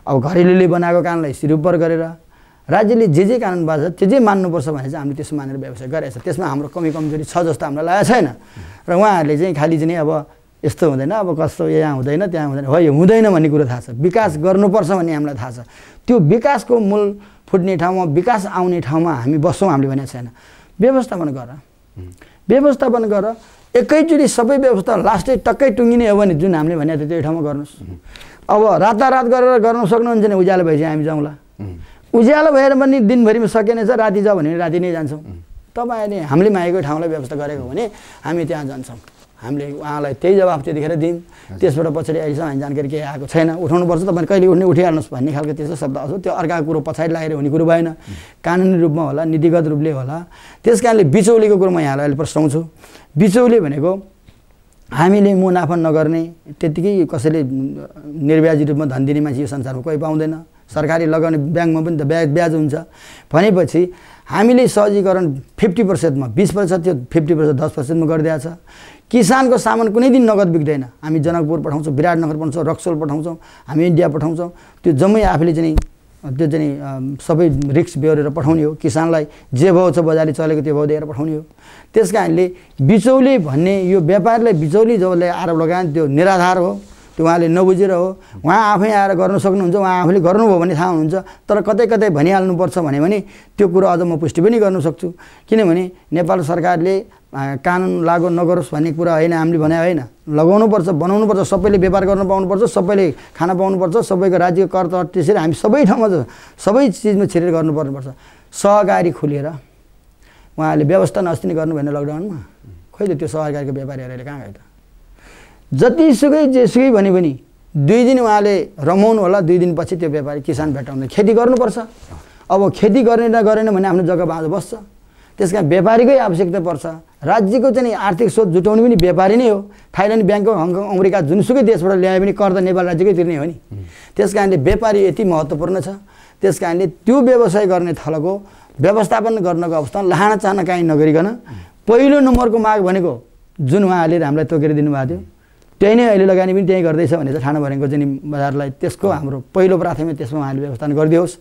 अब घरेलुले बनाएको कानुनलाई सिरुपर गरेर राज्यले जे कानुन बाँच्छ जे मान्नुपर्छ भने चाहिँ हामीले त्यसो मानेर व्यवसाय गरेको छ। त्यसमा हाम्रो कमी कमजोरी छ जस्तो हामीलाई लागेको छैन। र उहाँहरूले चाहिँ खालि चाहिँ अब यस्तो हुँदैन, अब कस्तो यहाँ हुँदैन त्यहाँ हुँदैन, हो यो हुँदैन भन्ने कुरो थाहा छ। विकास गर्नुपर्छ भन्ने हामीलाई थाहा छ। त्यो विकासको मूल फुट्ने ठाउँमा, विकास आउने ठाउँमा हामी बस्छौँ हामीले भनेको छैन। व्यवस्थापन गर, व्यवस्थापन गर, एकैचोटि सबै व्यवस्था लास्टै टक्कै टुङ्गिने हो भने जुन हामीले भनेको थियो त्यो ठाउँमा गर्नुहोस्। अब रातारात गरेर गर्न सक्नुहुन्छ भने उज्यालो भएपछि हामी जाउँला। उज्यालो भएर पनि दिनभरिमा सकेन छ, राति जाऊ भने राति नै जान्छौँ। तपाईँले हामीले मागेको ठाउँलाई व्यवस्था गरेको भने हामी त्यहाँ जान्छौँ। हामीले उहाँलाई त्यही जवाफ त्यतिखेर दियौँ। त्यसबाट पछाडि अहिलेसम्म हामी जानकारी केही आएको छैन। उठाउनुपर्छ, तपाईँले कहिले उठ्ने उठिहाल्नुहोस् भन्ने खालको त्यस्तो शब्द आउँछ। त्यो अर्काको कुरो पछाडि लागेर हुने कुरो भएन, कानुनी रूपमा होला, नीतिगत रूपले होला। त्यस कारणले बिचौलीको कुरो म यहाँलाई अहिले प्रस्ताउँछु। बिचौली भनेको हामीले मुनाफा नगर्ने, त्यत्तिकै कसैले निर्व्याजी रूपमा धन दिने मान्छे यो संसारमा कोही पाउँदैन। सरकारी लगाउने ब्याङ्कमा पनि त ब्याज हुन्छ भनेपछि हामीले सहजीकरण 50%मा 20% त्यो 50% 10%मा गरिदिएको छ। किसानको सामान कुनै दिन नगद बिग्दैन। हामी जनकपुर पठाउँछौँ, विराटनगर पठाउँछौँ, रक्सोल पठाउँछौँ, हामी इन्डिया पठाउँछौँ। त्यो जम्मै आफूले चाहिँ त्यो चाहिँ सबै रिस्क बेहोरेर पठाउने हो। किसानलाई जे भाउ छ बजारले चलेको त्यो भाउ दिएर पठाउने हो। त्यस कारणले बिचौली भन्ने यो व्यापारीलाई बिचौली जसले आरोप लगाए त्यो निराधार हो। त्यो उहाँले नबुझेर हो। उहाँ आफै आएर गर्न सक्नुहुन्छ, उहाँ आफूले गर्नुभयो भने थाहा हुन्छ। तर कतै कतै भनिहाल्नुपर्छ भने त्यो कुरो अझ म पुष्टि पनि गर्न सक्छु। किनभने नेपाल सरकारले कानुन लागू नगरोस् भन्ने कुरा होइन, हामीले भने होइन। लगाउनुपर्छ, बनाउनुपर्छ, सबैले व्यापार गर्न पाउनुपर्छ, सबैले खान पाउनुपर्छ, सबैको राज्यको कर त त्यसरी हामी सबै ठाउँमा सबै चिजमा छिरेर गर्नुपर्छ। सहकारी खुलेर उहाँले व्यवस्था अस्ति नै गर्नु भएन लकडाउनमा, खोइ त त्यो सहकारीको व्यापारीहरूले कहाँ गयो त? जतिसुकै जेसुकै भने पनि 2 दिन उहाँले रमाउनु होला, 2 दिनपछि त्यो व्यापारी किसान भेटाउँदैन। खेती गर्नुपर्छ। अब खेती गर्ने नगरेन भने आफ्नो जग्गा बाँझो बस्छ। त्यस कारण व्यापारीकै आवश्यकता पर्छ। राज्यको चाहिँ आर्थिक स्रोत जुटाउने पनि व्यापारी नै हो। थाइल्यान्ड, ब्याङ्कक, हङकङ, अमेरिका जुनसुकै देशबाट ल्याए पनि कर त नेपाल राज्यकै तिर्ने हो नि। त्यस कारणले व्यापारी यति महत्त्वपूर्ण छ। त्यस कारणले त्यो व्यवसाय गर्ने थलोको व्यवस्थापन गर्नको अवस्थामा लाहाना चाहना काहीँ नगरिकन पहिलो नम्बरको माग भनेको जुन उहाँहरूले हामीलाई तोकेर दिनुभएको थियो त्यही नै अहिले लगानी पनि त्यही गर्दैछ भने चाहिँ ठाडो भरेको चाहिँ बजारलाई त्यसको हाम्रो पहिलो प्राथमिकता त्यसमा उहाँले व्यवस्थापन गरिदियोस्।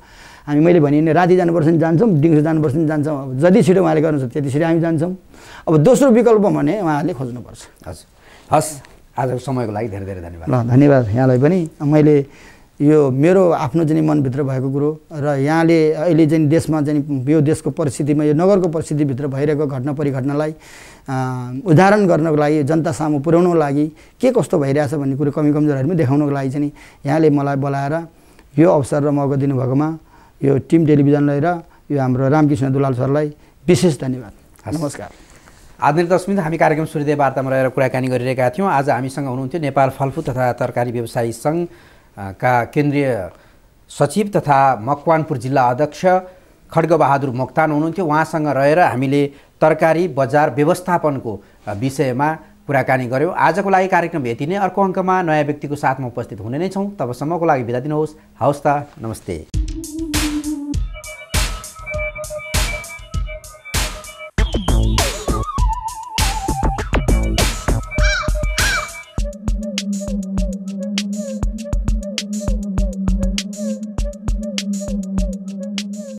हामी मैले भने नि राति जानुपर्छ नि जान्छौँ, दिउँसो जानुपर्छ नि जान्छौँ। अब जति छिटो उहाँले गर्नुहुन्छ त्यति छिटो हामी जान्छौँ। अब दोस्रो विकल्प भने उहाँहरूले खोज्नुपर्छ। हजुर, हस्, आजको समयको लागि धेरै धेरै धन्यवाद। ल, धन्यवाद यहाँलाई पनि। मैले यो मेरो आफ्नो चाहिँ मनभित्र भएको कुरो र यहाँले अहिले चाहिँ देशमा चाहिँ यो देशको परिस्थितिमा यो नगरको परिस्थितिभित्र भइरहेको घटना परिघटनालाई उदाहरण गर्नको लागि, जनता सामु पुर्याउनको लागि के कस्तो भइरहेछ भन्ने कुरो कमी कमजोरहरू पनि देखाउनको लागि चाहिँ यहाँले मलाई बोलाएर यो अवसर र मौका दिनुभएकोमा यो टिम टेलिभिजनलाई र यो हाम्रो रामकृष्ण दुलाल सरलाई विशेष धन्यवाद। नमस्कार। आदरणीय दर्शक, हामी कार्यक्रम सूर्योदय वार्तामा रहेर कुराकानी गरिरहेका थियौँ। आज हामीसँग हुनुहुन्थ्यो नेपाल फलफुल तथा तरकारी व्यवसायी सङ्घ का केन्द्रीय सचिव तथा मकवानपुर जिल्ला अध्यक्ष खड्गबहादुर मोक्तान हुनुहुन्थ्यो। उहाँसँग रहेर हामीले तरकारी बजार व्यवस्थापनको विषयमा कुराकानी गऱ्यौँ। आजको लागि कार्यक्रम यति नै। अर्को अङ्कमा नयाँ व्यक्तिको साथमा उपस्थित हुने नै छौँ। तबसम्मको लागि बिदा दिनुहोस्। हवस् त, नमस्ते।